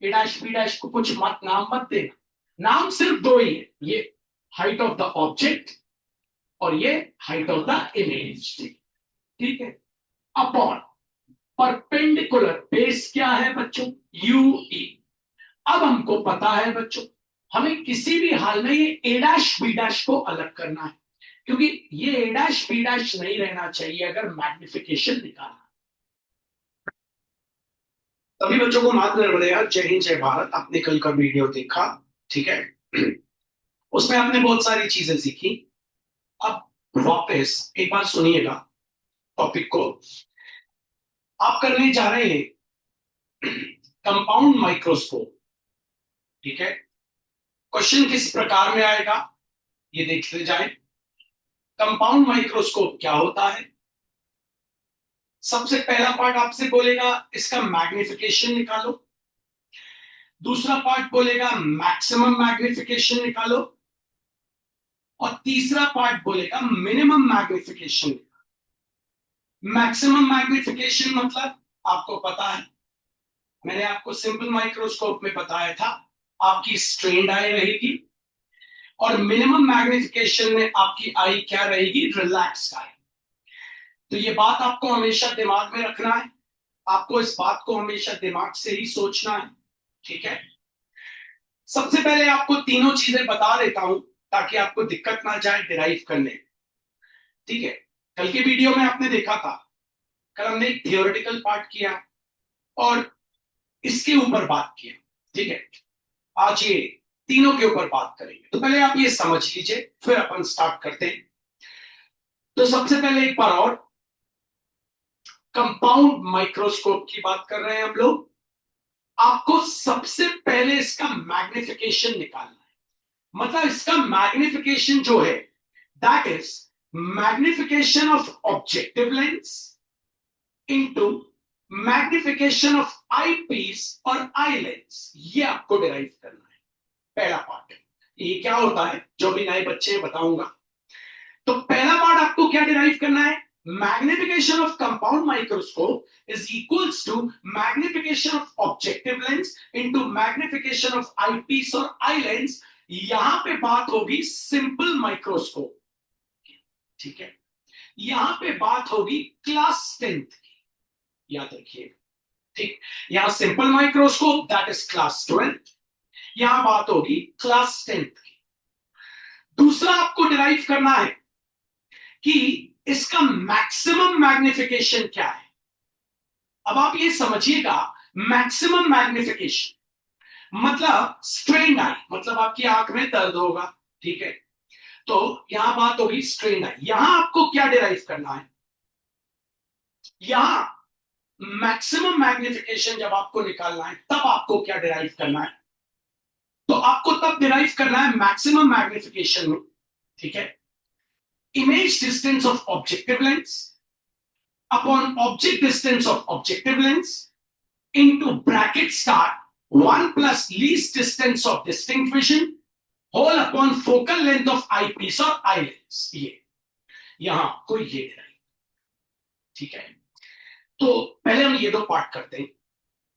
A dash B dash को कुछ मत नाम मत देना, नाम सिर्फ दो ही है, ये हाइट ऑफ द ऑब्जेक्ट और ये हाइट ऑफ द इमेज, ठीक है। अपॉन परपेंडिकुलर, बेस क्या है बच्चों, यू ई। अब हमको पता है बच्चों हमें किसी भी हाल में ये ए डैश बी डैश को अलग करना है, क्योंकि ये ए डैश बी डैश नहीं रहना चाहिए अगर मैग्निफिकेशन निकालना। सभी बच्चों को माफ करना, जय हिंद जय भारत। आपने कल का वीडियो देखा, ठीक है, उसमें आपने बहुत सारी चीजें सीखी। अब वापस एक बार सुनिएगा टॉपिक को। आप करने जा रहे हैं कंपाउंड माइक्रोस्कोप, ठीक है। क्वेश्चन किस प्रकार में आएगा ये देखते जाए। कंपाउंड माइक्रोस्कोप क्या होता है, सबसे पहला पार्ट आपसे बोलेगा इसका मैग्निफिकेशन निकालो, दूसरा पार्ट बोलेगा मैक्सिमम मैग्निफिकेशन निकालो, और तीसरा पार्ट बोलेगा मिनिमम मैग्निफिकेशन। मैक्सिमम मैग्निफिकेशन मतलब आपको पता है, मैंने आपको सिंपल माइक्रोस्कोप में बताया था, आपकी स्ट्रेन्ड आई रहेगी और मिनिमम मैग्निफिकेशन में आपकी आई क्या रहेगी, रिलैक्स्ड आई। तो ये बात आपको हमेशा दिमाग में रखना है, आपको इस बात को हमेशा दिमाग से ही सोचना है, ठीक है। सबसे पहले आपको तीनों चीजें बता देता हूं ताकि आपको दिक्कत ना जाए डिराइव करने, ठीक है। कल के वीडियो में आपने देखा था, कल हमने एक थियोरेटिकल पार्ट किया और इसके ऊपर बात किया, ठीक है। आज ये तीनों के ऊपर बात करेंगे, तो पहले आप ये समझ लीजिए फिर अपन स्टार्ट करते हैं। तो सबसे पहले एक बार और कंपाउंड माइक्रोस्कोप की बात कर रहे हैं हम लोग। आपको सबसे पहले इसका मैग्निफिकेशन निकालना है, मतलब इसका मैग्निफिकेशन जो है that is magnification of objective lens into magnification of eyepiece और आई लेंस, ये आपको डिराइव करना है, पहला पार्ट। ये क्या होता है जो भी नए बच्चे बताऊंगा। तो पहला पार्ट आपको क्या डिराइव करना है, magnification of compound microscope is equals to magnification of objective lens into magnification of eyepiece और आई लेंस। यहां पे बात होगी सिंपल माइक्रोस्कोप, ठीक है। यहां पे बात होगी क्लास 10 की, याद रखिए, ठीक। यहां simple microscope that is class 12, यहां बात होगी क्लास 10 की। दूसरा आपको डिराइव करना है कि इसका मैक्सिमम मैग्निफिकेशन क्या है। अब आप ये समझिएगा, मैक्सिमम मैग्निफिकेशन मतलब स्ट्रेन आई, मतलब आपकी आंख में दर्द होगा, ठीक है। तो यहां बात होगी स्ट्रेन आई। यहां आपको क्या डिराइव करना है, यहां मैक्सिमम मैग्निफिकेशन जब आपको निकालना है तब आपको क्या डिराइव करना है, तो आपको तब डिराइव करना है मैक्सिमम मैग्निफिकेशन में, ठीक है, image distance of objective lens upon object distance of objective lens into bracket start 1 plus least distance of distinct vision whole upon focal length of eyepiece or eye lens। ये यहां आपको ये डिराइव, ठीक है। तो पहले हम ये दो पार्ट करते हैं।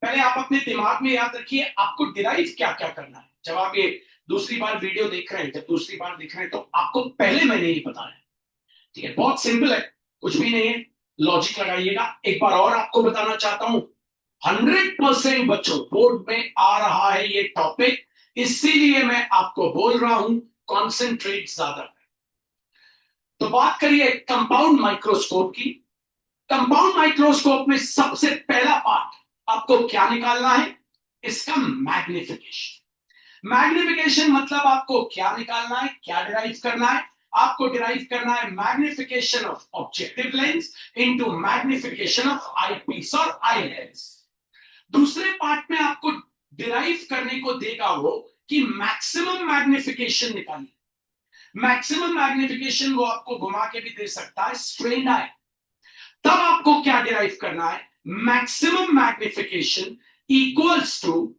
पहले आप अपने दिमाग में याद रखिए आपको डिराइव क्या क्या करना है। जब आप ये दूसरी बार वीडियो देख रहे हैं, जब दूसरी बार देख रहे हैं, तो आपको पहले मैंने ये बताया, ठीक है। बहुत सिंपल है, कुछ भी नहीं है, लॉजिक लगाइएगा। एक बार और आपको बताना चाहता हूं, 100% बच्चों बोर्ड में आ रहा है ये टॉपिक, इसीलिए मैं आपको बोल रहा हूं कॉन्सेंट्रेट ज्यादा करें। तो बात करिए कंपाउंड माइक्रोस्कोप की। कंपाउंड माइक्रोस्कोप में सबसे पहला पार्ट आपको क्या निकालना है, इसका मैग्निफिकेशन। मैग्निफिकेशन मतलब आपको क्या निकालना है, क्या डिराइव करना है, आपको डिराइव करना है magnification of objective lens into magnification of eyepiece और आई लेंस। दूसरे पार्ट में आपको डिराइव करने को देगा वो कि मैक्सिमम मैग्निफिकेशन निकालिए। मैक्सिमम मैग्निफिकेशन वो आपको घुमा के भी दे सकता है स्ट्रेन्ड आई। तब आपको क्या डिराइव करना है, maximum magnification equals to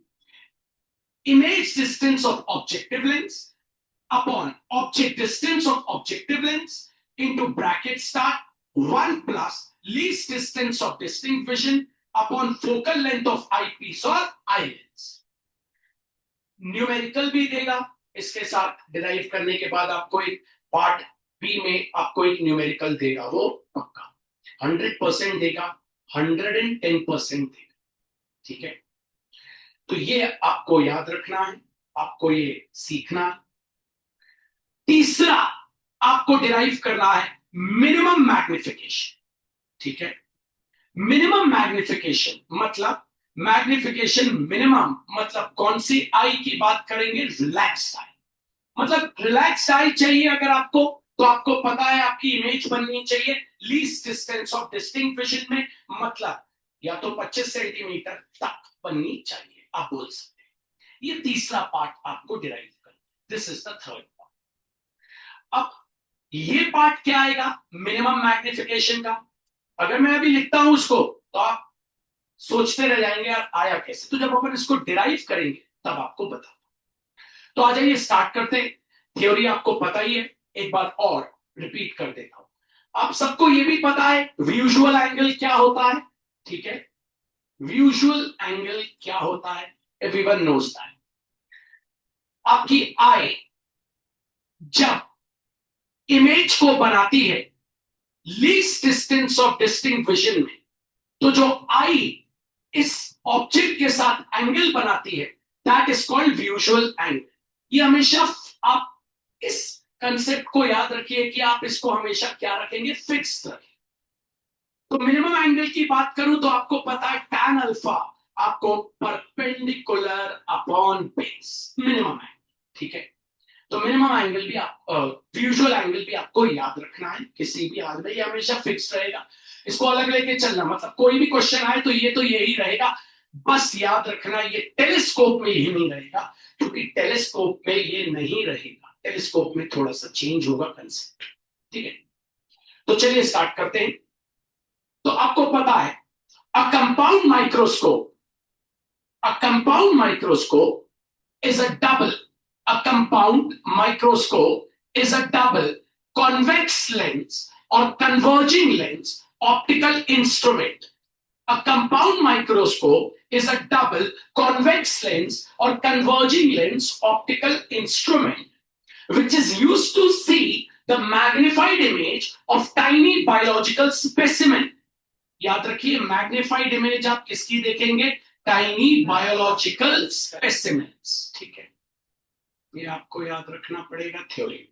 image distance of objective lens upon object distance of objective lens into bracket start 1 plus least distance of distinct vision upon focal length of eyepiece or eye lens। Numerical भी देगा इसके साथ, डिराइव करने के बाद आपको एक पार्ट बी में आपको एक न्यूमेरिकल देगा, वो पक्का 100% देगा, 110% देगा, ठीक है। तो ये आपको याद रखना है, आपको ये सीखना है। तीसरा आपको डिराइव करना है मिनिमम मैग्निफिकेशन, ठीक है। मिनिमम मैग्निफिकेशन मतलब मैग्निफिकेशन मिनिमम मतलब कौन सी आई की बात करेंगे, रिलैक्स्ड आई। मतलब रिलैक्स्ड आई चाहिए अगर आपको, तो आपको पता है आपकी इमेज बननी चाहिए least distance of distinct vision में, मतलब या तो 25 सेंटीमीटर तक बननी चाहिए, आप बोल सकते हैं। ये तीसरा पार्ट आपको डिराइव करना, this is the third part. अब ये पार्ट क्या आएगा मिनिमम मैग्निफिकेशन का, अगर मैं अभी लिखता हूं उसको तो आप सोचते रह जाएंगे यार आया कैसे, तो जब अपन इसको डिराइव करेंगे तब आपको बता। तो आ जाइए स्टार्ट करते हैं। थ्योरी आपको पता ही है, एक बार और रिपीट कर देता हूं। आप सबको ये भी पता है विजुअल एंगल क्या होता है, ठीक है? विजुअल एंगल क्या होता है, एवरीवन नोज दैट। आपकी आई जब इमेज को बनाती है least distance of distinct vision में, तो जो आई इस ऑब्जेक्ट के साथ एंगल बनाती है that is called visual angle. ये हमेशा आप इस कंसेप्ट को याद रखिए कि आप इसको हमेशा क्या रखेंगे, फिक्स रखें। तो मिनिमम एंगल की बात करूं तो आपको पता है tan अल्फा आपको perpendicular upon base, minimum angle, ठीक है? तो मिनिमम एंगल भी आप विजुअल एंगल भी आपको याद रखना है किसी भी हाल में, ये हमेशा फिक्स रहेगा। इसको अलग लेके चलना, मतलब कोई भी क्वेश्चन आए तो यही रहेगा, बस याद रखना ये टेलीस्कोप में यही नहीं रहेगा, क्योंकि टेलीस्कोप में ये नहीं रहेगा, टेलीस्कोप में थोड़ा सा चेंज होगा कंसेप्ट, ठीक है? तो चलिए स्टार्ट करते हैं। तो आपको पता है अ compound microscope is a double, a compound microscope is a double convex lens or converging lens optical instrument. A compound microscope is a double convex lens or converging lens optical instrument which is used to see the magnified image of tiny biological specimen. याद रखिए मैग्निफाइड इमेज आप किसकी देखेंगे, टाइनी बायोलॉजिकल स्पेसिमेंस, ठीक है? ये आपको याद रखना पड़ेगा थ्योरी।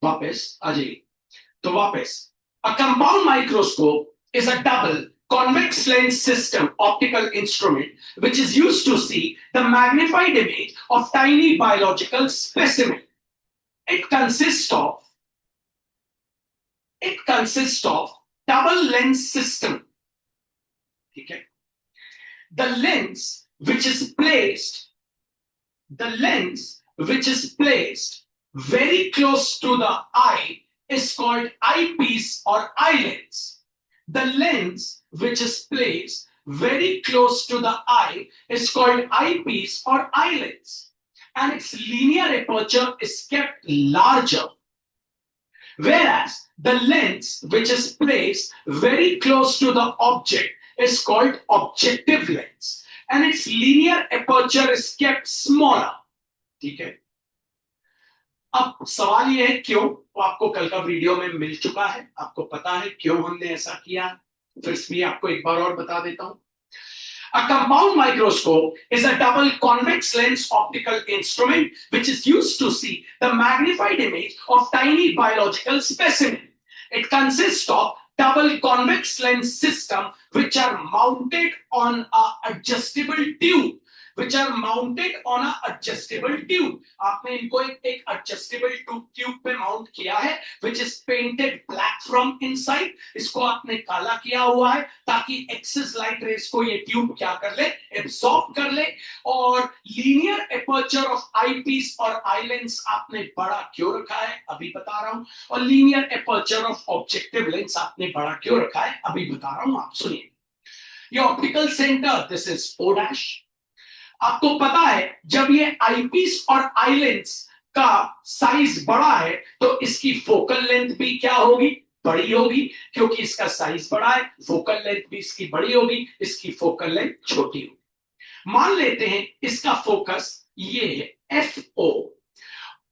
वापस आ जाइए, तो वापस अ compound microscope is a double convex lens system optical instrument which is used to see the magnified image of tiny biological specimen. It consists of double lens system, ठीक है? The lens which is placed very close to the eye is called eyepiece or eye lens. The lens which is placed very close to the eye is called eyepiece or eye lens, and its linear aperture is kept larger. Whereas the lens which is placed very close to the object is called objective lens, and its linear aperture is kept smaller, ठीक है? अब सवाल ये है क्यों, वो आपको कल का वीडियो में मिल चुका है, आपको पता है क्यों हमने ऐसा किया, फिर भी आपको एक बार और बता देता हूं। A compound microscope is a double convex lens optical instrument which is used to see the magnified image of tiny biological specimen. It consists of double convex lens system which are mounted on a adjustable tube. आपने इनको एक adjustable tube पे माउंट किया है which is painted black from inside. इसको आपने काला किया हुआ है ताकि एक्सेस लाइट रेस को ये ट्यूब क्या कर ले, एब्सॉर्ब कर ले। और linear aperture of eyepiece और आई लेंस आपने बड़ा क्यों रखा है, अभी बता रहा हूं। और linear aperture of objective lens आपने बड़ा क्यों रखा है, अभी बता रहा हूं, आप सुनिए। ये optical centre this is O'। आपको पता है जब ये आईपीस और आई लेंस का साइज बड़ा है तो इसकी फोकल लेंथ भी क्या होगी, बड़ी होगी, क्योंकि इसका साइज बड़ा है, फोकल लेंथ भी इसकी बड़ी होगी, इसकी फोकल लेंथ छोटी होगी। मान लेते हैं इसका फोकस ये है FO,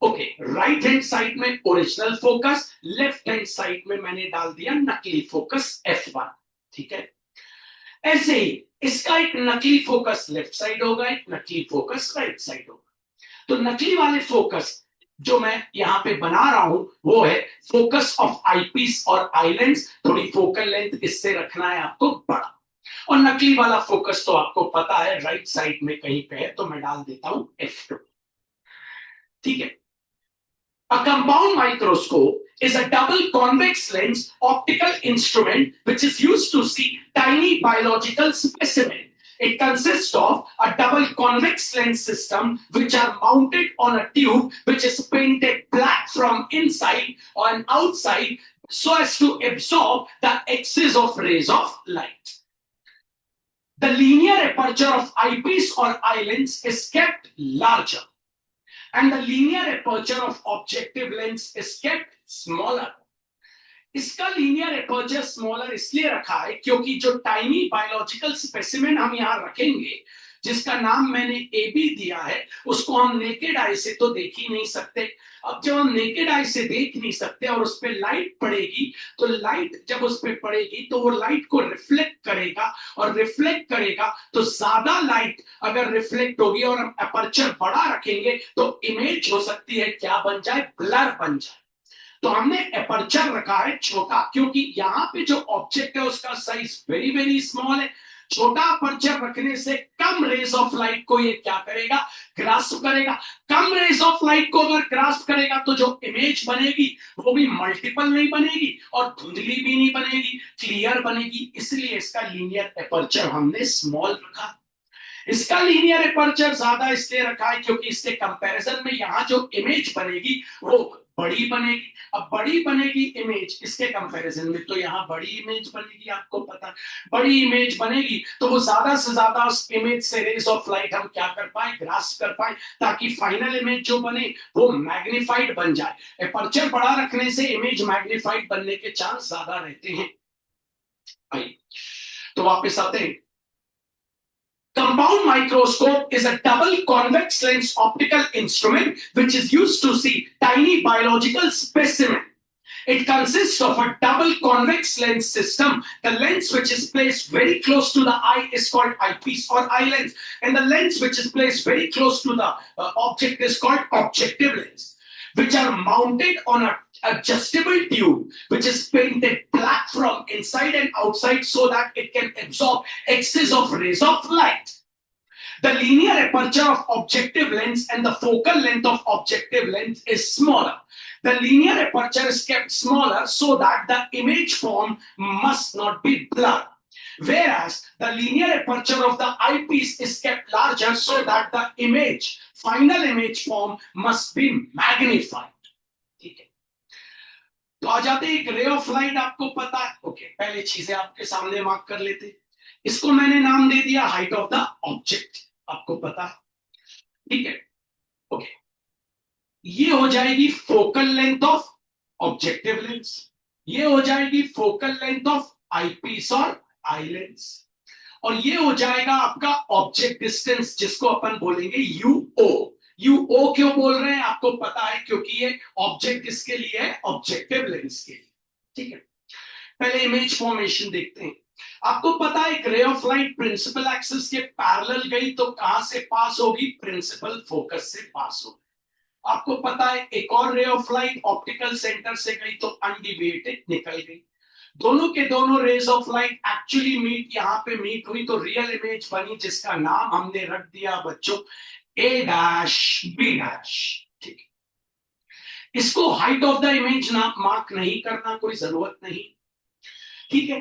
okay, right hand side में original focus, left hand side में मैंने डाल दिया नकली फोकस F1, ठीक है? ऐसे ही इसका एक नकली फोकस लेफ्ट साइड होगा, एक नकली फोकस राइट साइड होगा। तो नकली वाले फोकस जो मैं यहां पे बना रहा हूं वो है फोकस ऑफ आईपीस और आई लेंस, थोड़ी फोकल लेंथ इससे रखना है आपको बड़ा। और नकली वाला फोकस तो आपको पता है राइट साइड में कहीं पे है, तो मैं डाल देता हूं F2, ठीक है? A compound microscope is a double convex lens optical instrument which is used to see tiny biological specimen. It consists of a double convex lens system which are mounted on a tube which is painted black from inside and outside so as to absorb the excess of rays of light. The linear aperture of eyepiece or eye lens is kept larger. and the linear aperture of objective lens is kept smaller. इसका लीनियर एपर्चर स्मॉलर इसलिए रखा है क्योंकि जो टाइनी बायोलॉजिकल स्पेसिमेन हम यहां रखेंगे, जिसका नाम मैंने ए बी दिया है, उसको हम नेकेड आई से तो देख ही नहीं सकते। अब जब हम नेकेड आई से देख नहीं सकते और उस पर लाइट पड़ेगी, तो लाइट जब उस पर पड़ेगी तो वो लाइट को रिफ्लेक्ट करेगा, और रिफ्लेक्ट करेगा तो ज्यादा लाइट अगर रिफ्लेक्ट होगी और हम अपर्चर बड़ा रखेंगे तो इमेज हो सकती है क्या बन जाए, ब्लर बन जाए। तो हमने एपर्चर रखा है छोटा, क्योंकि यहां पे जो ऑब्जेक्ट है उसका साइज वेरी वेरी स्मॉल है। छोटा अपर्चर रखने से कम रेज ऑफ लाइट को ये क्या करेगा, ग्रास्प करेगा। कम रेज ऑफ लाइट को अगर ग्रास्प करेगा तो जो इमेज बनेगी वो भी मल्टीपल नहीं बनेगी और धुंधली भी नहीं बनेगी, क्लियर बनेगी। इसलिए इसका लीनियर एपर्चर हमने स्मॉल रखा। इसका लीनियर एपर्चर ज्यादा इसलिए रखा है क्योंकि इसके कंपैरिजन में यहां जो इमेज बनेगी वो बड़ी बनेगी। अब बड़ी बनेगी इमेज इसके कंपैरिजन में, तो यहां बड़ी इमेज बनेगी, आपको पता बड़ी इमेज बनेगी तो वो ज्यादा से ज्यादा उस इमेज से रेज ऑफ लाइट हम क्या कर पाए, ग्रास्प कर पाए, ताकि फाइनल इमेज जो बने वो मैग्नीफाइड बन जाए। एपर्चर बड़ा रखने से इमेज मैग्नीफाइड बनने के चांस ज्यादा रहते हैं। तो वापस आते हैं। Compound microscope is a double convex lens optical instrument which is used to see tiny biological specimen. It consists of a double convex lens system. The lens which is placed very close to the eye is called eyepiece or eye lens, and the lens which is placed very close to the object is called objective lens, which are mounted on a adjustable tube which is painted black from inside and outside so that it can absorb excess of rays of light. The linear aperture of objective lens and the focal length of objective lens is smaller. The linear aperture is kept smaller so that the image form must not be blurred, whereas the linear aperture of the eyepiece is kept larger so that the image, final image form must be magnified. ठीक है, तो आ जाते एक रे ऑफ लाइट, आपको पता है। ओके, पहले चीजें आपके सामने मार्क कर लेते। इसको मैंने नाम दे दिया हाइट ऑफ द ऑब्जेक्ट, आपको पता है, ठीक है। ओके, ये हो जाएगी focal length of objective lens, ये हो जाएगी फोकल लेंथ ऑफ आईपीस और आई लेंस, और ये हो जाएगा आपका ऑब्जेक्ट डिस्टेंस, जिसको अपन बोलेंगे यूओ। यूओ क्यों बोल रहे हैं आपको पता है, क्योंकि ये ऑब्जेक्ट किसके लिए है, ऑब्जेक्टिव लेंस के लिए, ठीक है। पहले इमेज फॉर्मेशन देखते हैं। आपको पता है एक ray of light principal axis के पैरेलल गई तो कहां से पास होगी, प्रिंसिपल फोकस से पास होगी। आपको पता है एक और रे ऑफ लाइट ऑप्टिकल सेंटर से गई तो अनडिविएटेड निकल गई। दोनों के दोनों rays of light actually meet, यहां पे मीट हुई तो रियल इमेज बनी, जिसका नाम हमने रख दिया बच्चों ए डैश बी डैश, ठीक है। इसको हाइट ऑफ द इमेज ना मार्क नहीं करना, कोई जरूरत नहीं, ठीक है।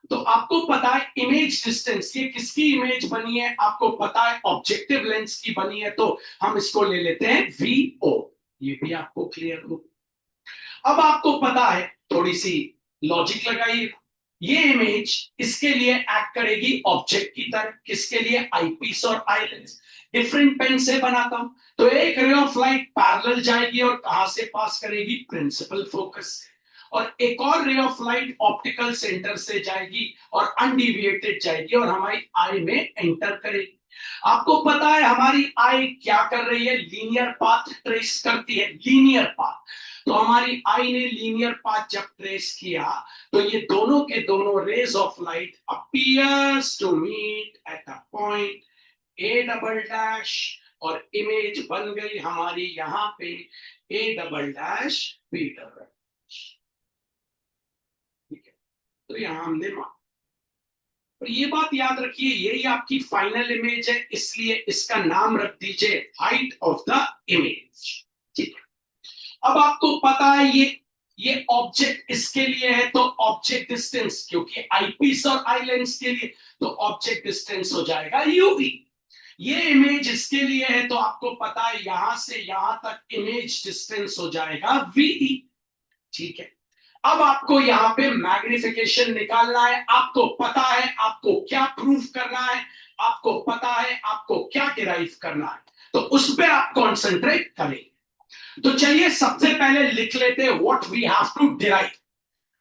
तो आपको पता है इमेज डिस्टेंस, ये किसकी इमेज बनी है, आपको पता है ऑब्जेक्टिव लेंस की बनी है, तो हम इसको ले लेते हैं VO, ये भी आपको क्लियर हो। अब आपको पता है, थोड़ी सी लॉजिक लगाइए, ये इमेज इसके लिए एक्ट करेगी ऑब्जेक्ट की तरह, किसके लिए, आईपीस और आई लेंस। डिफरेंट पेन से बनाता हूं, तो एक रे ऑफ लाइट पैरेलल जाएगी और कहां से पास करेगी, प्रिंसिपल फोकस से, और एक और रे ऑफ लाइट ऑप्टिकल सेंटर से जाएगी और अनडिविएटेड जाएगी और हमारी आई में एंटर करेगी। आपको पता है हमारी आई क्या कर रही है, लीनियर पाथ ट्रेस करती है, लीनियर पाथ। तो हमारी आई ने लीनियर पाथ जब ट्रेस किया तो ये दोनों के दोनों rays of light appears to meet at a point A double dash, और इमेज बन गई हमारी यहां पे A double dash B double, ठीक है। तो यहां हमने माना, और ये बात याद रखिए यही आपकी फाइनल इमेज है, इसलिए इसका नाम रख दीजिए हाइट ऑफ द इमेज, ठीक है। अब आपको पता है ये ऑब्जेक्ट इसके लिए है तो ऑब्जेक्ट डिस्टेंस, क्योंकि आईपीस और आई लेंस के लिए, तो ऑब्जेक्ट डिस्टेंस हो जाएगा यूवी। ये इमेज इसके लिए है तो आपको पता है यहां से यहां तक इमेज डिस्टेंस हो जाएगा वीई, ठीक है। अब आपको यहां पे मैग्निफिकेशन निकालना है, आपको पता है आपको क्या प्रूफ करना है, आपको पता है आपको क्या डिराइव करना है। तो उस पर आप कॉन्सेंट्रेट करें। तो चलिए सबसे पहले लिख लेते हैं what we have to derive.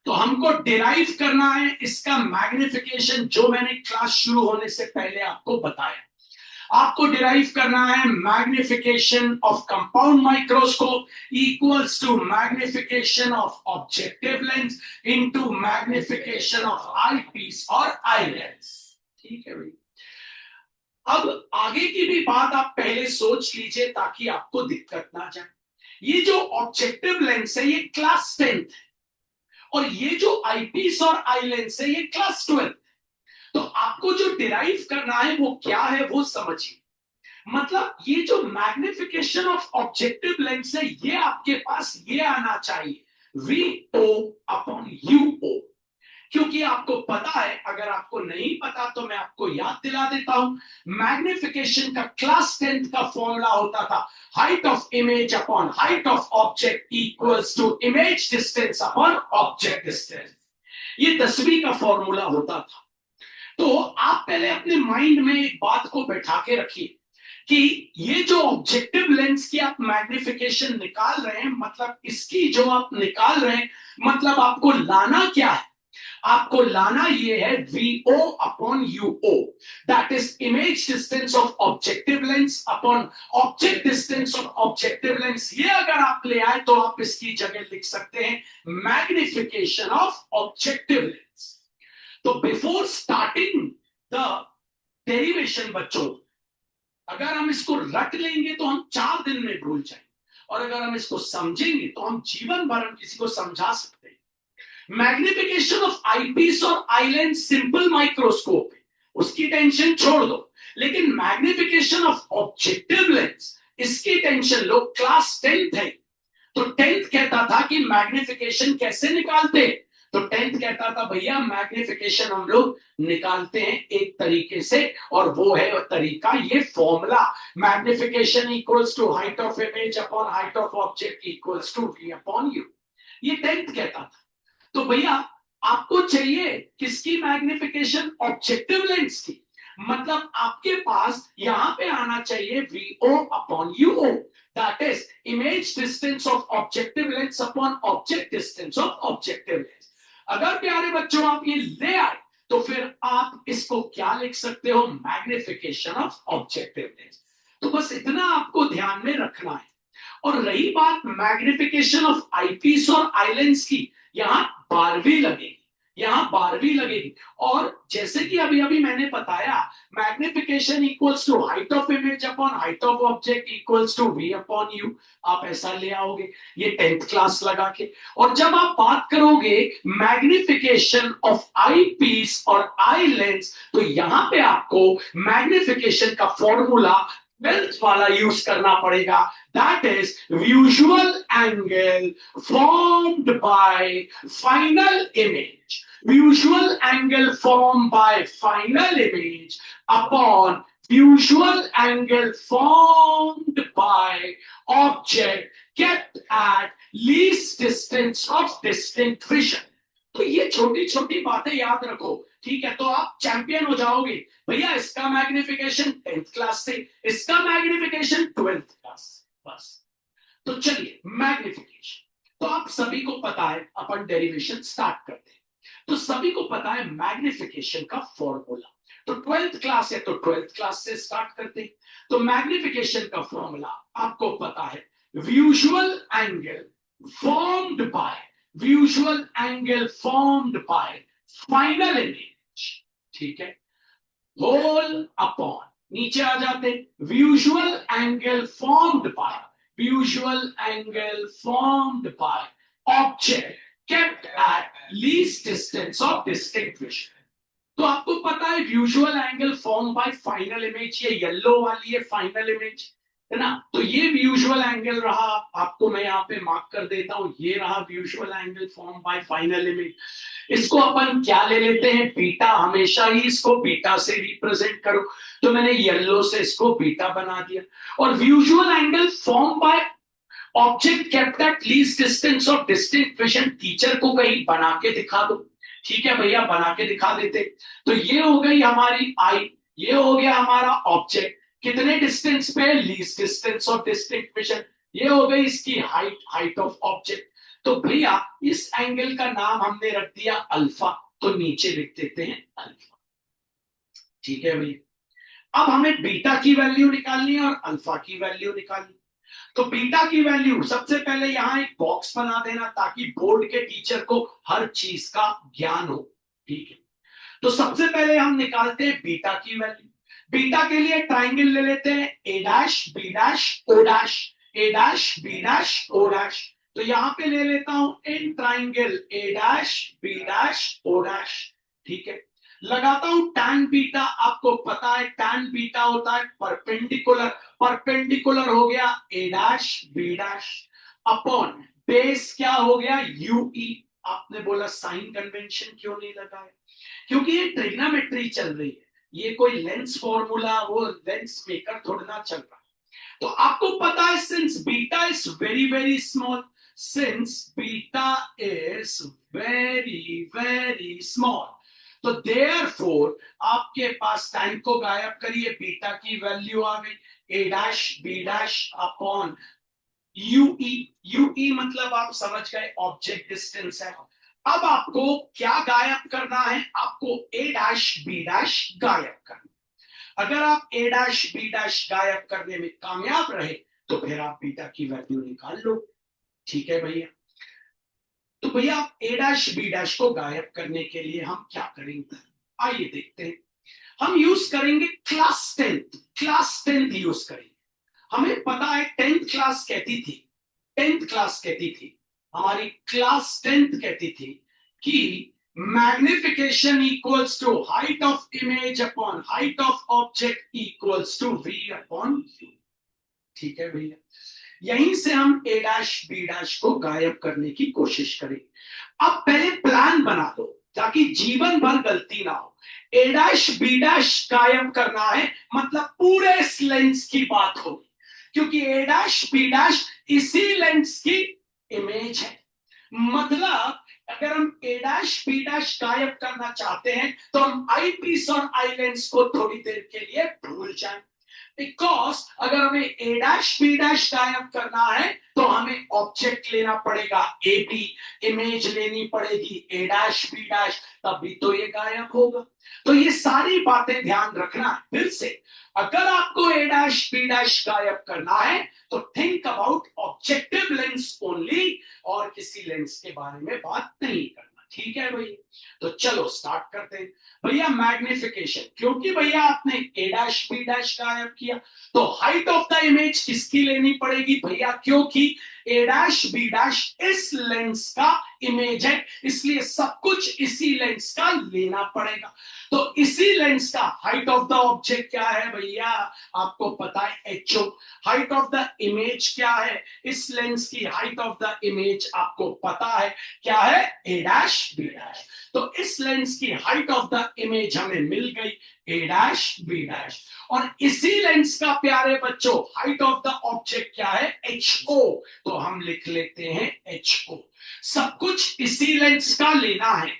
तो हमको डिराइव करना है इसका मैग्निफिकेशन, जो मैंने क्लास शुरू होने से पहले आपको बताया। आपको डिराइव करना है magnification of compound microscope equals to magnification of objective lens into magnification of eyepiece और आई लेंस। ठीक है भाई। अब आगे की भी बात आप पहले सोच लीजिए ताकि आपको दिक्कत ना जाए। ये जो ऑब्जेक्टिव लेंस है ये क्लास 10 है, और ये जो आईपीस और आई लेंस है ये क्लास 12। तो आपको जो डिराइव करना है वो क्या है वो समझिए। मतलब ये जो मैग्निफिकेशन ऑफ ऑब्जेक्टिव लेंस है ये आपके पास ये आना चाहिए VO अपॉन UO। क्योंकि आपको पता है, अगर आपको नहीं पता तो मैं आपको याद दिला देता हूं, मैग्निफिकेशन का क्लास 10 का फॉर्मूला होता था height of image upon height of object equals to image distance upon object distance. ये 10वीं का फॉर्मूला होता था। तो आप पहले अपने माइंड में एक बात को बैठा के रखिए कि ये जो ऑब्जेक्टिव लेंस की आप मैग्निफिकेशन निकाल रहे हैं, मतलब इसकी जो आप निकाल रहे हैं, मतलब आपको लाना क्या है? आपको लाना ये है VO upon UO, that is image distance of objective lens upon object distance of objective lens. ये अगर आप ले आए तो आप इसकी जगह लिख सकते हैं मैग्निफिकेशन ऑफ ऑब्जेक्टिव लेंस। तो बिफोर स्टार्टिंग द डेरिवेशन बच्चों, अगर हम इसको रट लेंगे तो हम 4 दिन में भूल जाएंगे, और अगर हम इसको समझेंगे तो हम जीवन भर हम किसी को समझा सकते हैं। मैग्निफिकेशन ऑफ आईपीस और आई लेंस सिंपल माइक्रोस्कोप है, उसकी टेंशन छोड़ दो। लेकिन मैग्निफिकेशन ऑफ ऑब्जेक्टिव लेंस, इसकी टेंशन लो। क्लास 10 है तो 10th कहता था कि मैग्निफिकेशन कैसे निकालते हैं। तो 10th कहता था भैया मैग्निफिकेशन हम लोग निकालते हैं एक तरीके से, और वो है तरीका ये formula magnification equals to height of image upon height of object equals to V upon U। ये 10th कहता था। तो भैया आपको चाहिए किसकी मैग्निफिकेशन? ऑब्जेक्टिव लेंस की। मतलब आपके पास यहां पे आना चाहिए VO upon UO, that is image distance of objective lens upon object distance of objective lens. अगर प्यारे बच्चों आप ये ले आए तो फिर आप इसको क्या लिख सकते हो? Magnification of objective lens. तो बस इतना आपको ध्यान में रखना है। और रही बात मैग्निफिकेशन ऑफ आईपीस और आई लेंस की, यहां 12वीं लगेगी, यहां 12वीं लगेगी। और जैसे कि अभी अभी मैंने बताया, magnification equals to height of image upon height of object equals to V upon U। आप ऐसा ले आओगे ये 10th क्लास लगा के। और जब आप बात करोगे मैग्निफिकेशन ऑफ आई पीस और आई लेंस, तो यहां पे आपको मैग्निफिकेशन का फॉर्मूला 12th वाला यूज करना पड़ेगा, that is visual angle formed by final image, visual angle formed by final image upon visual angle formed by object kept at least distance of distinct vision। तो ये छोटी छोटी बातें याद रखो, ठीक है? तो आप चैंपियन हो जाओगे। भैया इसका मैग्निफिकेशन 10th क्लास से, इसका मैग्निफिकेशन 12th क्लास से, बस। तो चलिए मैग्निफिकेशन तो आप सभी को पता है, अपन डेरिवेशन स्टार्ट करते हैं। तो सभी को पता है मैग्निफिकेशन का फॉर्मूला। तो 12th क्लास है तो 12th क्लास से स्टार्ट करते हैं। तो मैग्निफिकेशन का फॉर्मूला आपको पता है, visual angle formed bye, visual angle formed by final image, ठीक है, होल अपॉन, नीचे आ जाते, visual angle formed by, visual angle formed by object kept at least distance of distinct vision। तो आपको पता है visual angle formed by final image, ये येलो वाली है फाइनल इमेज, है ना? तो ये विजुअल एंगल रहा, आपको मैं यहाँ पे मार्क कर देता हूं, ये रहा visual angle form by final image. इसको अपन क्या ले लेते हैं? बीटा। हमेशा ही इसको बीटा से रिप्रेजेंट करो, तो मैंने येलो से इसको बीटा बना दिया। और visual angle form by object kept at least distance of distinct vision, teacher को कहीं बना के दिखा दो, ठीक है भैया, बना के दिखा देते। तो ये हो गई हमारी आई, ये हो गया हमारा ऑब्जेक्ट, कितने डिस्टेंस पे, least distance of distinct vision. ये हो गई इसकी हाइट, हाइट ऑफ ऑब्जेक्ट। तो भैया इस एंगल का नाम हमने रख दिया अल्फा, तो नीचे लिख देते हैं अल्फा। ठीक है भैया, अब हमें बीटा की वैल्यू निकालनी है और अल्फा की वैल्यू निकालनी है। तो बीटा की वैल्यू सबसे पहले यहां एक बॉक्स बना देना ताकि बोर्ड के टीचर को हर चीज का ज्ञान हो। ठीक है, तो सबसे पहले हम निकालते हैं बीटा की वैल्यू। बीटा के लिए ट्राइंगल ले लेते हैं, A dash B dash O dash, A dash B dash O dash. तो यहां पे ले लेता हूं इन triangle A dash B dash O dash. ठीक है, लगाता हूं टैन बीटा। आपको पता है टैन बीटा होता है परपेंडिकुलर, परपेंडिकुलर हो गया A dash B dash upon base क्या हो गया यूई। आपने बोला साइन कन्वेंशन क्यों नहीं लगाया, क्योंकि ये ट्रिग्नोमेट्री चल रही है, ये कोई लेंस फॉर्मूला वो लेंस मेकर थोड़ा ना चल रहा। तो आपको पता है since beta is very very small, since beta is very very small, तो देयरफॉर आपके पास टाइम को गायब करिए, बीटा की वैल्यू आ गई A dash B dash upon UE. UE मतलब आप समझ गए ऑब्जेक्ट डिस्टेंस है। अब आपको क्या गायब करना है, आपको ए डैश बी डैश गायब करना। अगर आप ए डैश बी डैश गायब करने में कामयाब रहे तो फिर आप बीटा की वैल्यू निकाल लो। ठीक है भैया, तो भैया आप ए डैश बी डैश को गायब करने के लिए हम क्या करेंगे, आइए देखते हैं। हम यूज करेंगे class tenth, class tenth use करेंगे। हमें पता है टेंथ क्लास कहती थी, टेंथ क्लास कहती थी, हमारी क्लास टेंथ कहती थी कि magnification equals to height of image upon height of object equals to we upon U. ठीक है भैया, यहीं से हम ए डैश बी डैश को गायब करने की कोशिश करेंगे। अब पहले प्लान बना दो ताकि जीवन भर गलती ना हो। ए डैश बी डैश गायब करना है मतलब पूरे इस लेंस की बात होगी, क्योंकि ए डैश बी डैश इसी लेंस की इमेज है। मतलब अगर हम ए डैश बी डैश गायब करना चाहते हैं तो हम आई पीस और आई लेंस को थोड़ी देर के लिए भूल जाएं। बिकॉज अगर हमें ए डैश बी डैश गायब करना है तो हमें ऑब्जेक्ट लेना पड़ेगा ए बी, इमेज लेनी पड़ेगी ए डैश बी डैश, तभी तो ये गायब होगा। तो ये सारी बातें ध्यान रखना। फिर से अगर आपको ए डैश बी डैश गायब करना है तो think about objective lens only, और किसी लेंस के बारे में बात नहीं करना। ठीक है भैया, तो चलो स्टार्ट करते हैं। भैया मैग्निफिकेशन, क्योंकि भैया आपने ए डैश बी डैश गायब किया तो हाइट ऑफ द इमेज किसकी लेनी पड़ेगी भैया, क्योंकि ए डैश बी डैश इस लेंस का इमेज है, इसलिए सब कुछ इसी लेंस का लेना पड़ेगा। तो इसी लेंस का हाइट ऑफ द ऑब्जेक्ट क्या है भैया, आपको पता है H O. Height of the image क्या है, इस लेंस की हाइट ऑफ द इमेज आपको पता है क्या है, ए डैश बी डैश। तो इस लेंस की हाइट ऑफ द इमेज हमें मिल गई ए डैश बी डैश, और इसी लेंस का प्यारे बच्चों हाइट ऑफ द ऑब्जेक्ट क्या है, एच ओ। तो हम लिख लेते हैं एच ओ। सब कुछ इसी लेंस का लेना है,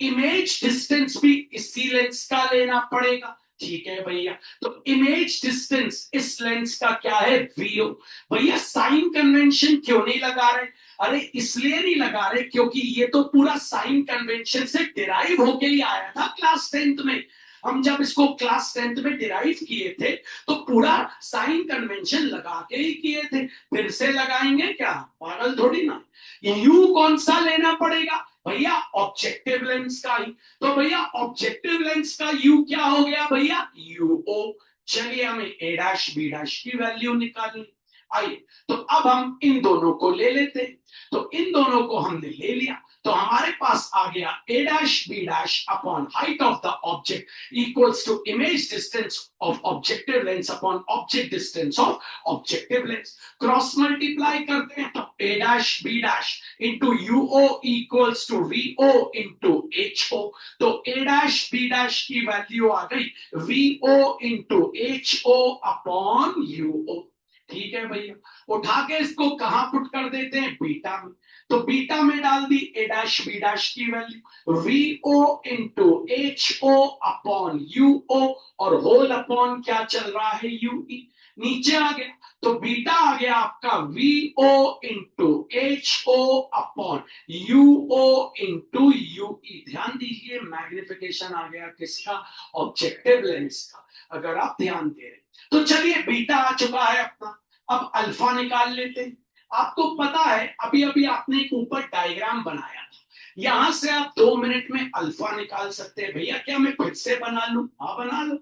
इमेज डिस्टेंस भी इसी लेंस का लेना पड़ेगा। ठीक है भैया, तो इमेज डिस्टेंस इस लेंस का क्या है, वीओ। भैया साइन कन्वेंशन क्यों नहीं लगा रहे, अरे इसलिए नहीं लगा रहे क्योंकि ये तो पूरा साइन कन्वेंशन से डिराइव होके ही आया था क्लास टेंथ में। हम जब इसको क्लास टेंथ में डिराइव किए थे तो पूरा साइन कन्वेंशन लगा के ही किए थे, फिर से लगाएंगे क्या, पागल थोड़ी ना। यू कौन सा लेना पड़ेगा भैया, ऑब्जेक्टिव लेंस का ही। तो भैया ऑब्जेक्टिव लेंस का यू क्या हो गया भैया, यू ओ। चलिए हमें ए डैश बी डैश की वैल्यू निकालनी। आइए तो अब हम इन दोनों को ले लेते हैं। तो इन दोनों को हमने ले लिया तो हमारे पास आ गया A dash B dash upon height of the object equals to image distance of objective lens upon object distance of objective lens. Cross multiply करते हैं तो A dash B dash into UO equals to VO into H O. तो ए डैश बी डैश की वैल्यू आ गई VO into H O upon UO. ठीक है भैया, उठा के इसको कहां पुट कर देते हैं, बीटा में। तो बीटा में डाल दी ए डैश बी डैश की value, V O into H O upon U O, और होल अपॉन क्या चल रहा है, यू ई, नीचे आ गया। तो बीटा आ गया आपका V O into H O upon U O into U E. ध्यान दीजिए, मैग्निफिकेशन आ गया किसका, ऑब्जेक्टिव लेंस का, अगर आप ध्यान दे रहे। तो चलिए बीटा आ चुका है अपना, अब अल्फा निकाल लेते हैं। आपको पता है अभी अभी आपने एक ऊपर डायग्राम बनाया था, यहां से आप 2 मिनट में अल्फा निकाल सकते हैं। भैया क्या मैं फिर से बना लूं, हाँ बना लो।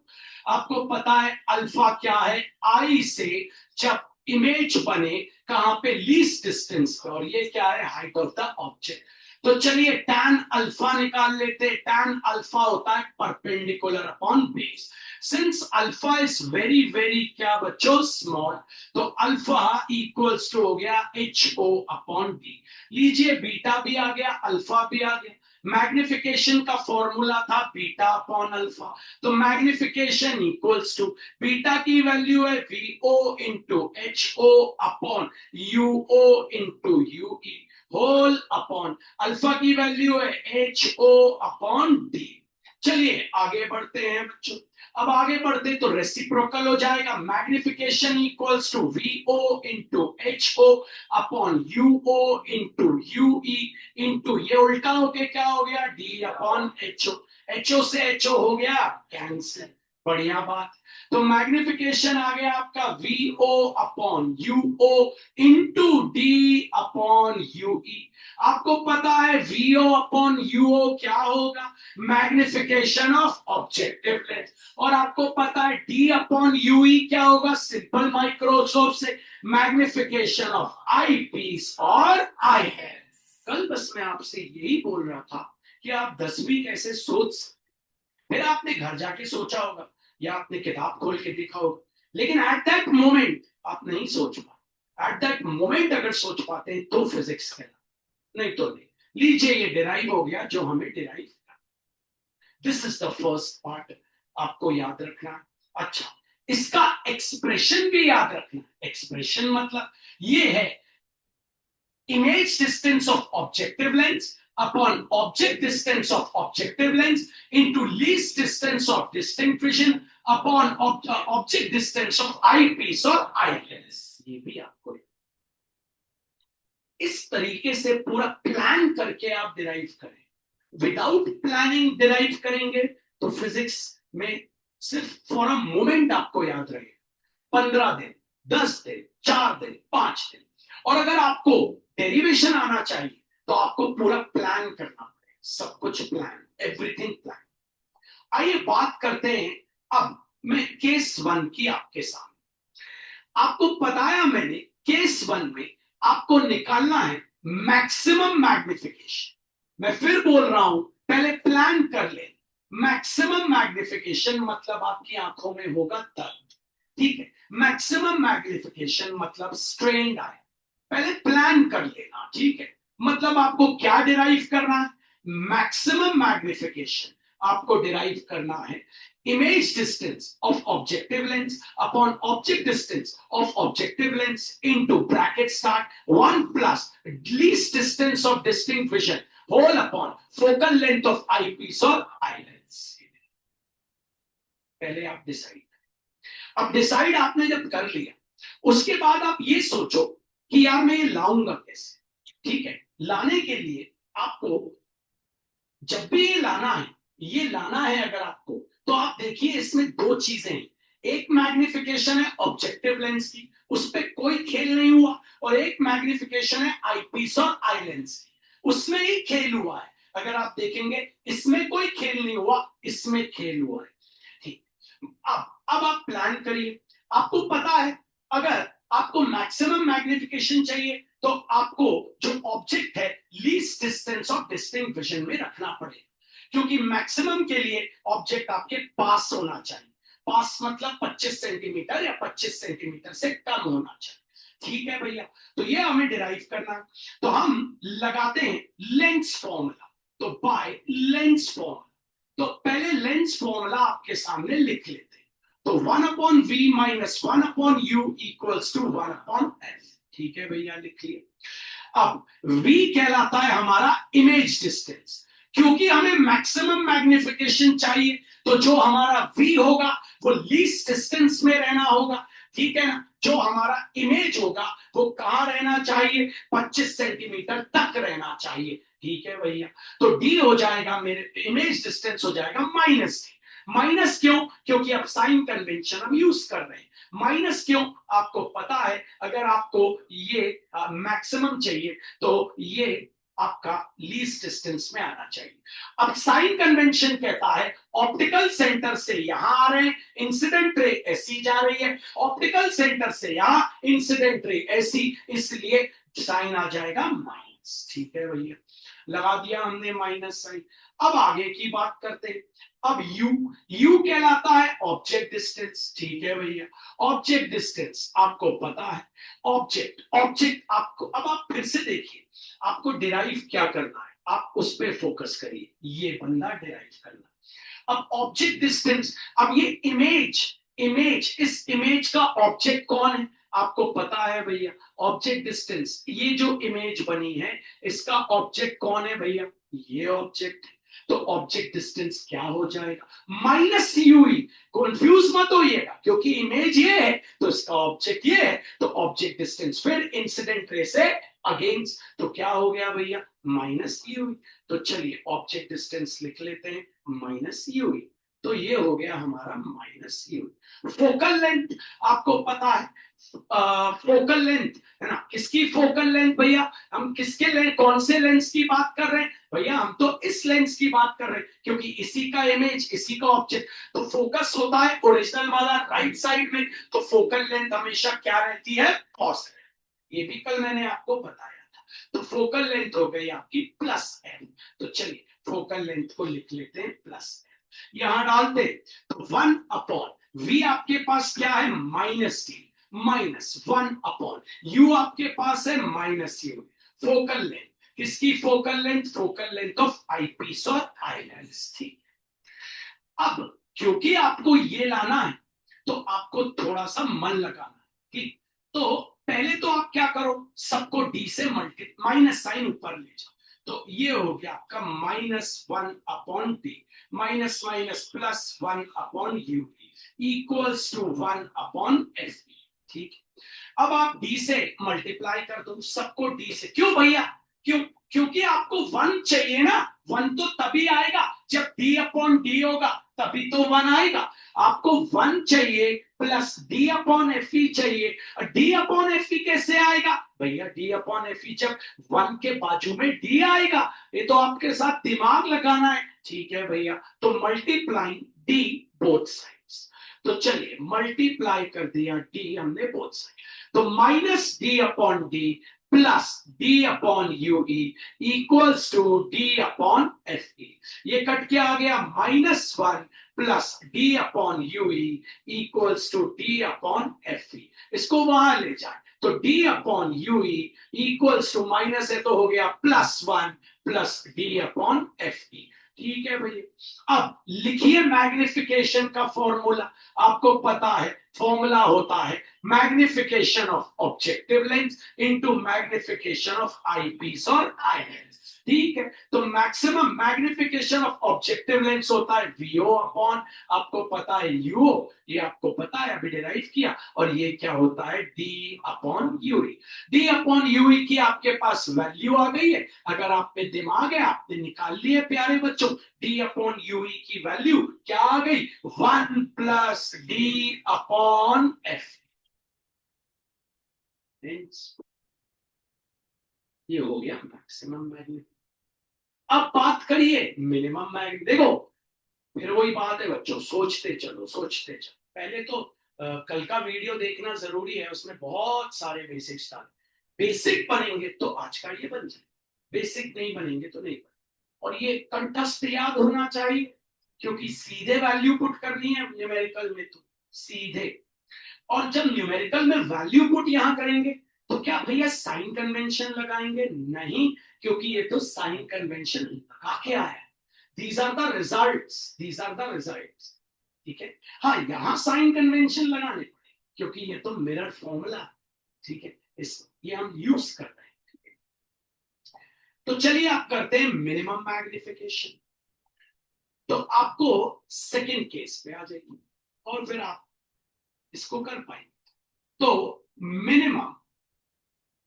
आपको पता है अल्फा क्या है, आई से जब इमेज बने कहां पे, लीस्ट डिस्टेंस पे, और ये क्या है, हाइट ऑफ द ऑब्जेक्ट। तो चलिए टैन अल्फा निकाल लेते। टैन अल्फा होता है perpendicular upon base. Since alpha is very very क्या बच्चों, स्मॉल, तो अल्फा इक्वल्स टू हो गया एच ओ अपॉन बी। लीजिए बीटा भी आ गया, अल्फा भी आ गया। मैग्निफिकेशन का फॉर्मूला था बीटा अपॉन अल्फा, तो मैग्निफिकेशन इक्वल्स टू बीटा की वैल्यू है V O into H O upon U O into U E, whole upon alpha की वैल्यू है एच ओ अपॉन डी। चलिए आगे बढ़ते हैं बच्चों। अब आगे बढ़ते तो रेसिप्रोकल हो जाएगा, magnification equals to V O into H O upon U O into U E into, ये उल्टा होके क्या हो गया, D upon H O. H O से एच ओ हो गया कैंसिल, बढ़िया बात। तो मैग्निफिकेशन आ गया आपका V O upon U O into D upon U E. आपको पता है V O upon U O क्या होगा, मैग्निफिकेशन ऑफ ऑब्जेक्टिव लेंस, और आपको पता है डी अपॉन यू ई क्या होगा, सिंपल माइक्रोस्कोप से मैग्निफिकेशन ऑफ आई पीस और आई हेड। कल बस मैं आपसे यही बोल रहा था कि आप 10वीं कैसे सोच सकते, फिर आपने घर जाके सोचा होगा या आपने किताब खोल के देखा होगा, लेकिन एट दैट मोमेंट आप नहीं सोच पाते। एट दैट मोमेंट अगर सोच पाते हैं तो फिजिक्स कहलाता, नहीं तो नहीं। लीजिए ये डिराइव हो गया जो हमें derive, this is the first part, आपको याद रखना। अच्छा, इसका एक्सप्रेशन भी याद रखना। एक्सप्रेशन मतलब ये है image distance of objective lens upon object distance of objective lens into least distance of distinct vision upon object distance of eyepiece or eye lens। ये भी आपको इस तरीके से पूरा प्लान करके आप डिराइव करें। विदाउट प्लानिंग डिराइव करेंगे तो फिजिक्स में सिर्फ फॉर अ मोमेंट आपको याद रहे, 15 दिन, 10 दिन, 4 दिन, 5 दिन। और अगर आपको डेरिवेशन आना चाहिए तो आपको पूरा प्लान करना पड़ेगा, सब कुछ प्लान, एवरीथिंग प्लान। आइए बात करते हैं अब मैं केस 1 की आपके सामने। आपको बताया मैंने केस 1 में आपको निकालना है मैक्सिमम मैग्निफिकेशन। मैं फिर बोल रहा हूं, पहले प्लान कर ले। मैक्सिमम मैग्निफिकेशन मतलब आपकी आंखों में होगा दर्द, ठीक है। मैक्सिमम मैग्निफिकेशन मतलब स्ट्रेन्ड आई, पहले प्लान कर लेना, ठीक है। मतलब आपको क्या डिराइव करना है, मैक्सिमम मैग्निफिकेशन आपको डिराइव करना है image distance of objective lens upon object distance of objective lens into bracket start 1 plus least distance of distinct vision whole upon focal length of eyepiece or eye lens। पहले आप डिसाइड, अब डिसाइड आपने जब कर लिया उसके बाद आप ये सोचो कि यार मैं ये लाऊंगा कैसे, ठीक है। लाने के लिए आपको जब भी ये लाना है, ये लाना है अगर आपको, तो आप देखिए इसमें 2 चीजें हैं। एक मैग्निफिकेशन है ऑब्जेक्टिव लेंस की, उस पर कोई खेल नहीं हुआ, और एक मैग्निफिकेशन है आईपीस और आई लेंस की, उसमें ही खेल हुआ है। अगर आप देखेंगे इसमें कोई खेल नहीं हुआ, इसमें खेल हुआ है, ठीक। अब आप प्लान करिए। आपको पता है अगर आपको मैक्सिमम मैग्निफिकेशन चाहिए तो आपको जो ऑब्जेक्ट है least distance of distinct vision में रखना पड़ेगा, क्योंकि मैक्सिमम के लिए ऑब्जेक्ट आपके पास होना चाहिए। पास मतलब 25 सेंटीमीटर या 25 सेंटीमीटर से कम होना चाहिए, ठीक है भैया। तो ये हमें डिराइव करना, तो हम लगाते हैं लेंस फॉर्मूला। तो बाय लेंस फॉर्मूला, तो पहले लेंस फॉर्मूला आपके सामने लिख लेते हैं। तो 1/v minus 1/u equals to 1/f। ठीक है भैया, लिख लिया। अब v कहलाता है हमारा इमेज डिस्टेंस, क्योंकि हमें मैक्सिमम मैग्निफिकेशन चाहिए, तो जो हमारा v होगा वो लीस्ट डिस्टेंस में रहना होगा। ठीक है ना, जो हमारा इमेज होगा वो कहां रहना चाहिए, 25 सेंटीमीटर तक रहना चाहिए। ठीक है भैया, तो d हो जाएगा, मेरे इमेज डिस्टेंस हो जाएगा -d। माइनस क्यों, क्योंकि अब साइन कन्वेंशन हम यूज कर रहे हैं। माइनस क्यों, आपको पता है अगर आपको ये मैक्सिमम चाहिए तो ये आपका लीस्ट डिस्टेंस में आना चाहिए। अब साइन कन्वेंशन कहता है ऑप्टिकल सेंटर से यहां आ रहे हैं, इंसिडेंट रे ऐसी जा रही है, ऑप्टिकल सेंटर से यहां इंसिडेंट रे ऐसी, इसलिए साइन आ जाएगा माइनस। ठीक है भैया, लगा दिया हमने माइनस साइन। अब आगे की बात करते हैं। अब u कहलाता है ऑब्जेक्ट डिस्टेंस। ठीक है भैया, ऑब्जेक्ट डिस्टेंस आपको पता है, ऑब्जेक्ट आपको, अब आप फिर से देखिए, आपको डिराइव क्या करना है, आप उस पर फोकस करिए, ये बंदा डिराइव करना। अब ऑब्जेक्ट डिस्टेंस, अब ये इमेज इस इमेज का ऑब्जेक्ट कौन है, आपको पता है भैया, ऑब्जेक्ट डिस्टेंस, ये जो इमेज बनी है इसका ऑब्जेक्ट कौन है भैया, ये ऑब्जेक्ट है। तो ऑब्जेक्ट डिस्टेंस क्या हो जाएगा, -ue। कंफ्यूज मत होइएगा, क्योंकि इमेज ये है तो इसका ऑब्जेक्ट ये है, तो ऑब्जेक्ट डिस्टेंस फिर इंसिडेंट रे से अगेंस्ट, तो क्या हो गया भैया, -ue। तो चलिए ऑब्जेक्ट डिस्टेंस लिख लेते हैं -ue, तो ये हो गया हमारा -ue। फोकल लेंथ आपको पता है, फोकल लेंथ है ना, किसकी फोकल लेंथ भैया, हम किसके लेंथ, कौन से लेंस की बात कर रहे हैं भैया, हम तो इस लेंस की बात कर रहे हैं, क्योंकि इसी का इमेज, इसी का ऑब्जेक्ट, तो फोकस होता है ओरिजिनल वाला राइट साइड में, तो फोकल लेंथ हमेशा क्या रहती है, पॉजिटिव। ये भी कल मैंने आपको बताया था। तो फोकल लेंथ हो गई आपकी +m। तो चलिए फोकल लेंथ को लिख लेते हैं +m, यहां डालते, तो 1/v आपके पास क्या है, -d, -1/u आपके पास है -u। फोकल लेंथ, किसकी focal length, focal length of eyepiece और आई लेंस थी। अब क्योंकि आपको ये लाना है तो आपको थोड़ा सा मन लगाना है, ठीक। तो पहले तो आप क्या करो, सबको d से माइनस साइन ऊपर ले जाओ, तो ये हो गया आपका -1/d, minus minus +1/u equals to 1/f। ठीक, अब आप d से मल्टीप्लाई कर दो, सबको d से, क्यों भैया, क्यों, क्योंकि आपको 1 चाहिए ना, 1 तो तभी आएगा जब d/d होगा, तभी तो 1 आएगा। आपको 1 चाहिए प्लस d/fe चाहिए, और d/fe कैसे आएगा भैया, d/fe जब 1 के बाजू में d आएगा, ये तो आपके साथ दिमाग लगाना है। ठीक है भैया, तो मल्टीप्लाइंग d बोथ साइड्स, तो चलिए मल्टीप्लाई कर दिया d हमने बोथ साइड, तो -d/d plus d/ue equals to d/fe। ये कट के आ गया -1 plus d/ue equals to d/fe। इसको वहां ले जाए, तो d/ue इक्वल्स टू, माइनस है तो हो गया +1 प्लस d/fe। ठीक है भैया, अब लिखिए मैग्निफिकेशन का फॉर्मूला, आपको पता है फॉर्मूला होता है magnification of objective lens into magnification of eyepiece और आई लेंस। ठीक है, तो maximum magnification of objective lens होता है वीओ अपॉन, आपको पता है यूओ, ये आपको पता है अभी डिराइव किया, और ये क्या होता है d/ue। d/ue की आपके पास वैल्यू आ गई है, अगर आप पे दिमाग है आपने निकाल लिए प्यारे बच्चों, d/ue की वैल्यू क्या आ गई, 1 प्लस d/f। ये हो गया मैक्सिमम मैग्नीट्यूड। अब बात करिए मिनिमम मैग्नीट्यूड, देखो फिर वही बात है बच्चों, सोचते चलो सोचते चलो। पहले तो कल का वीडियो देखना जरूरी है, उसमें बहुत सारे बेसिक्स डाले, बेसिक बनेंगे तो आज का ये बन जाए, बेसिक नहीं बनेंगे तो नहीं बने। और ये कंठस्थ याद होना चाहिए, क्योंकि सीधे वैल्यू पुट करनी है न्यूमेरिकल में, तो सीधे, और जब न्यूमेरिकल में वैल्यू पुट यहां करेंगे तो क्या भैया साइन कन्वेंशन लगाएंगे, नहीं, क्योंकि ये तो साइन कन्वेंशन लगा के आया है। These are the results, these are the results। ठीक है। हाँ, यहां साइन कन्वेंशन लगाने पड़े क्योंकि ये तो मिरर फॉर्मूला, ठीक है, इस ये हम यूज कर रहे हैं, ठीक है। तो चलिए आप करते हैं मिनिमम मैग्निफिकेशन। तो आपको सेकेंड केस पे आ जाएगी और फिर आप इसको कर पाएंगे। तो मिनिमम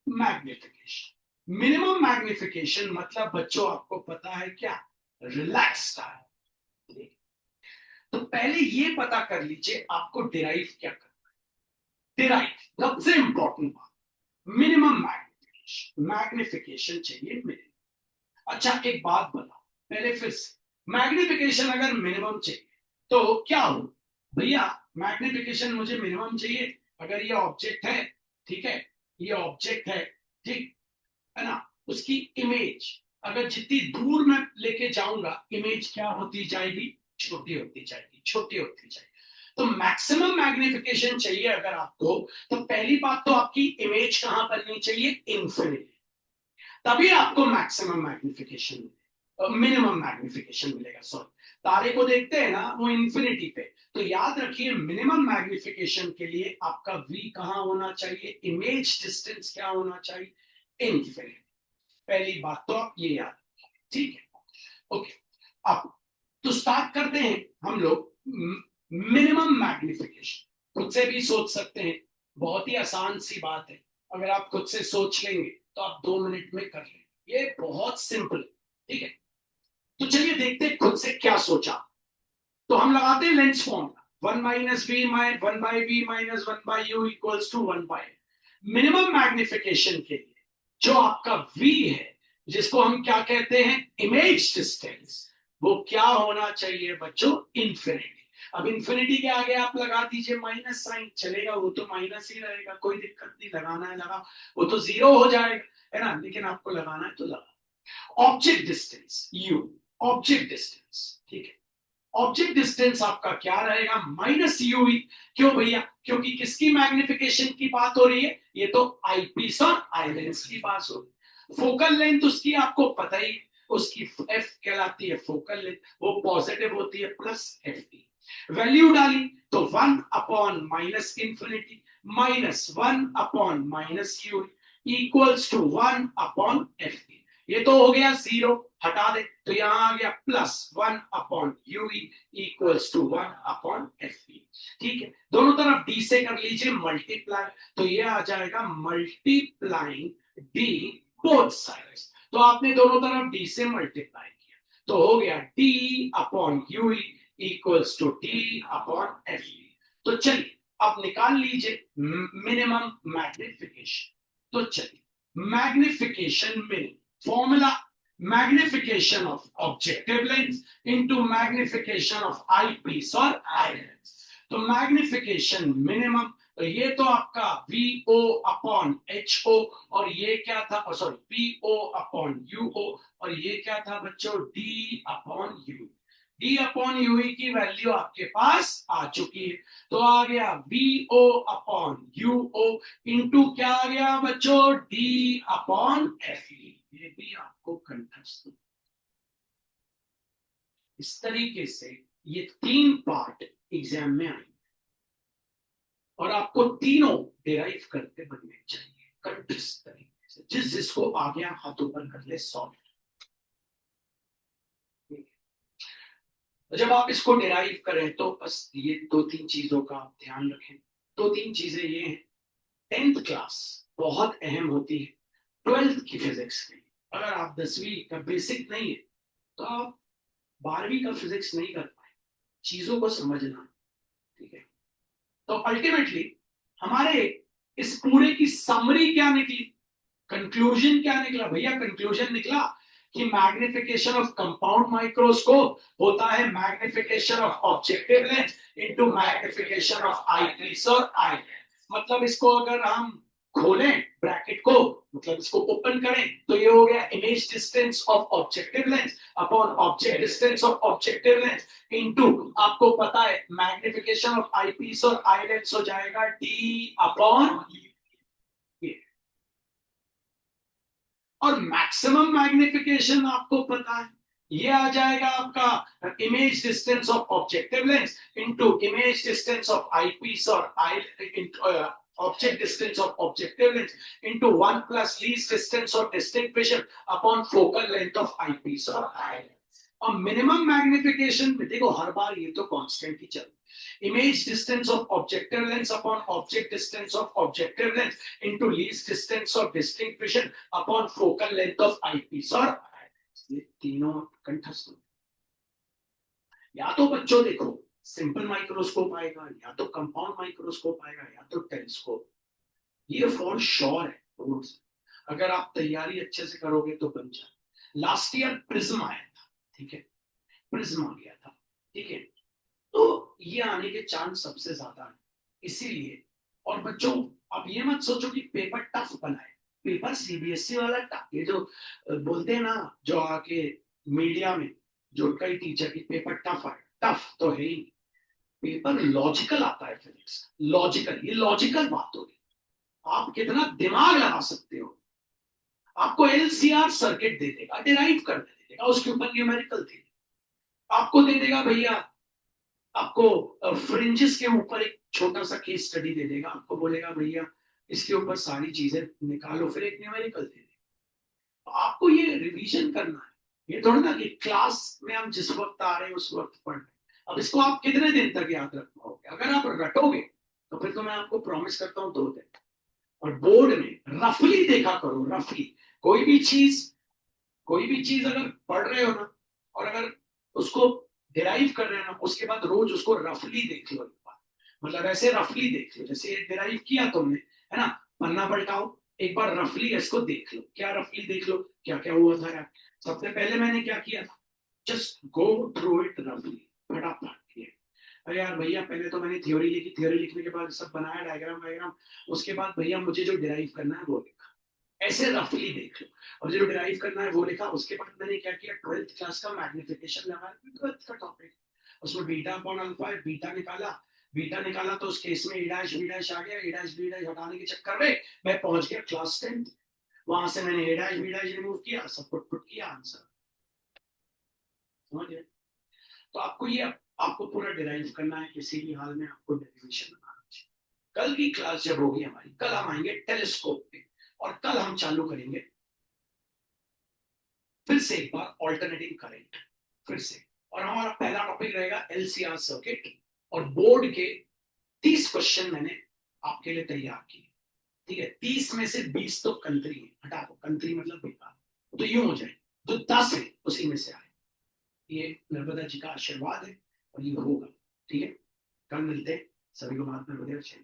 मैग्निफिकेशन, मिनिमम मैग्निफिकेशन मतलब बच्चों आपको पता है क्या, रिलैक्स टाइम। तो पहले ये पता कर लीजिए आपको डिराइव क्या करना है। डिराइव सबसे इंपॉर्टेंट बात, मिनिमम मैग्निफिकेशन, मैग्निफिकेशन चाहिए मिनिमम। अच्छा एक बात बताओ पहले फिर से, मैग्निफिकेशन अगर मिनिमम चाहिए तो क्या हो भैया, मैग्निफिकेशन मुझे मिनिमम चाहिए अगर ये ऑब्जेक्ट है, ठीक है, ये ऑब्जेक्ट है, ठीक है ना, उसकी इमेज अगर जितनी दूर मैं लेके जाऊंगा इमेज क्या होती जाएगी, छोटी होती जाएगी, छोटी होती जाएगी। तो मैक्सिमम मैग्निफिकेशन चाहिए अगर आपको, तो पहली बात तो आपकी इमेज कहां बननी चाहिए, इन्फिनिटी, तभी आपको मैक्सिमम मैग्निफिकेशन, मिनिमम मैग्निफिकेशन मिलेगा। सॉरी, तारे को देखते हैं ना वो इन्फिनिटी पे, तो याद रखिए मिनिमम मैग्निफिकेशन के लिए आपका v कहां होना चाहिए, इमेज डिस्टेंस क्या होना चाहिए, इन्फिनिटी। पहली बात तो आप ये याद रखिए, ठीक है। ओके, अब तो स्टार्ट करते हैं हम लोग मिनिमम मैग्निफिकेशन। खुद से भी सोच सकते हैं, बहुत ही आसान सी बात है, अगर आप खुद से सोच लेंगे तो आप 2 मिनट में कर लेंगे, ये बहुत सिंपल है, ठीक है। तो चलिए देखते हैं खुद से क्या सोचा। तो हम लगाते हैं lens formula, 1 - v - 1/v - 1/u = 1/, minimum magnification के लिए जो आपका v है, जिसको हम क्या कहते हैं, इमेज डिस्टेंस, वो क्या होना चाहिए बच्चों, इन्फिनिटी। अब इन्फिनिटी के आगे आप लगा दीजिए माइनस साइन, चलेगा, वो तो माइनस ही रहेगा, कोई दिक्कत नहीं, लगाना है लगा, वो तो 0 हो जाएगा, है ना, लेकिन आपको लगाना है तो लगा। Object distance u, object distance, ठीक है, ऑब्जेक्ट डिस्टेंस आपका क्या रहेगा, -uv। क्यों भैया, क्योंकि किसकी मैग्निफिकेशन की बात हो रही है, ये तो आईपीस और आई लेंस की बात हो रही है। फोकल लेंथ उसकी आपको पता ही, उसकी f कहलाती है फोकल लेंथ, वो पॉजिटिव होती है +ft। वैल्यू डाली तो 1/-, -1/-u = 1/ft। ये तो हो गया 0, हटा दे तो यहां आ गया +1/u = 1/ft। ठीक है, दोनों तरफ d से कर लीजिए मल्टीप्लाई, तो ये आ जाएगा मल्टीप्लाइंग d बोथ साइड्स। तो आपने दोनों तरफ d से मल्टीप्लाई किया तो हो गया d/u = d/ft। तो चलिए अब निकाल लीजिए मिनिमम मैग्निफिकेशन। तो चलिए magnification minimum formula, magnification of objective lens into magnification of eyepiece और eye lens। तो मैग्निफिकेशन मिनिमम, तो ये तो आपका VO/HO और ये क्या था, सॉरी PO/UO और ये क्या था बच्चों, D/U। D/U की वैल्यू आपके पास आ चुकी है, तो आ गया VO/UO इंटू क्या आ गया बच्चों, D/FE। ये भी आपको कंठस्थ, इस तरीके से ये 3 पार्ट एग्जाम में आएंगे और आपको तीनों डिराइव करके बनने चाहिए कंठस्थ तरीके से। जिसको आ गया हाथों पर कर ले सॉल्व। जब आप इसको डिराइव करें तो बस ये 2-3 चीजों का आप ध्यान रखें। 2-3 चीजें ये हैं, 10th क्लास बहुत अहम होती है 12th की फिजिक्स में। अगर आप 10वीं का बेसिक नहीं है तो आप 12वीं का फिजिक्स नहीं कर पाए, चीजों को समझना, ठीक है। तो अल्टीमेटली हमारे इस पूरे की समरी क्या निकली, कंक्लूजन क्या निकला भैया, कंक्लूजन निकला कि मैग्निफिकेशन ऑफ कंपाउंड माइक्रोस्कोप होता है magnification of objective lens into magnification of eyepiece और आई लेंस। मतलब इसको अगर हम खोलें ब्रैकेट को, मतलब इसको ओपन करें तो ये हो गया image distance of objective lens upon object distance of objective lens into, आपको पता है मैग्निफिकेशन ऑफ आईपीस और आई लेंस हो जाएगा D/, और मैक्सिमम मैग्निफिकेशन आपको पता है ये आ जाएगा आपका image distance of objective lens into image distance of eyepiece और आई object distance of objective lens into 1 plus least distance of distinct vision upon focal length of eyepiece or eye lens. और मिनिमम मैग्निफिकेशन में देखो हर बार ये तो कांस्टेंट ही चल image distance of objective lens upon object distance of objective lens into least distance of distinct vision upon focal length of eyepiece or eye lens. ये तीनों कंठस्थ या तो बच्चों देखो सिंपल माइक्रोस्कोप आएगा या तो कंपाउंड माइक्रोस्कोप आएगा या तो टेलीस्कोप ये फॉर श्योर है रूल्स अगर आप तैयारी अच्छे से करोगे तो बन जाए लास्ट ईयर प्रिज्म आया था ठीक है प्रिज्म आ गया था ठीक है तो ये आने के चांस सबसे ज्यादा है इसीलिए और बच्चों आप ये मत सोचो कि पेपर टफ बनाए पेपर सीबीएसई वाला टफ ये जो बोलते हैं ना जो आके मीडिया में जो कई टीचर की पेपर टफ आए टफ तो है ही पेपर लॉजिकल आता है फिजिक्स लॉजिकल ये लॉजिकल बात होगी आप कितना दिमाग लगा सकते हो आपको एलसीआर सर्किट दे देगा डिराइव कर दे देगा उसके ऊपर न्यूमेरिकल दे देगा आपको दे देगा भैया आपको फ्रिंजेस के ऊपर एक छोटा सा केस स्टडी दे देगा आपको बोलेगा भैया इसके ऊपर सारी चीजें निकालो फिर एक न्यूमेरिकल दे देगा तो आपको ये रिवीजन करना है ये थोड़ा ना कि क्लास में हम जिस वक्त आ रहे हैं उस वक्त पढ़ रहे अब इसको आप कितने दिन तक याद रख पाओगे अगर आप रटोगे तो फिर तो मैं आपको प्रॉमिस करता हूँ 2 दिन और बोर्ड में रफली देखा करो रफली कोई भी चीज अगर पढ़ रहे हो ना और अगर उसको डिराइव कर रहे हो ना उसके बाद रोज उसको रफली देख लो एक बार मतलब ऐसे रफली देख लो जैसे डिराइव किया तुमने है ना पन्ना पलटाओ एक बार रफली इसको देख लो क्या रफली देख लो क्या क्या हुआ था यार सबसे पहले मैंने क्या किया था जस्ट गो थ्रू इट रफली फटाफट किए अरे यार भैया पहले तो मैंने थ्योरी लिखी थ्योरी लिखने के बाद सब बनाया डायग्राम उसके बाद भैया मुझे जो डिराइव करना है वो लिखा ऐसे रफली देख लो और जो डिराइव करना है वो लिखा उसके बाद मैंने क्या किया 12th क्लास का मैग्निफिकेशन लगाया 12th का टॉपिक उसमें बीटा अपॉन अल्फा है बीटा निकाला तो उस केस में ए डैश बी डैश आ गया ए डैश बी डैश हटाने के चक्कर में मैं पहुंच गया क्लास 10th वहां से मैंने ए डैश बी डैश रिमूव किया सब पुट किया आंसर समझ गए तो आपको पूरा डिराइव करना है किसी भी हाल में आपको डेरिवेशन बनाना चाहिए कल की क्लास जब होगी हमारी कल हम आएंगे टेलीस्कोप पे और कल हम चालू करेंगे फिर से एक बार ऑल्टरनेटिंग करंट फिर से और हमारा पहला टॉपिक रहेगा एलसीआर सर्किट और बोर्ड के 30 क्वेश्चन मैंने आपके लिए तैयार किए ठीक है 30 में से 20 तो कंट्री है हटा दो कंट्री मतलब बेकार तो यूं हो जाए तो 10 है उसी में से आए ये नर्मदा जी का आशीर्वाद है और ये होगा ठीक है कल मिलते हैं सभी को महात्मा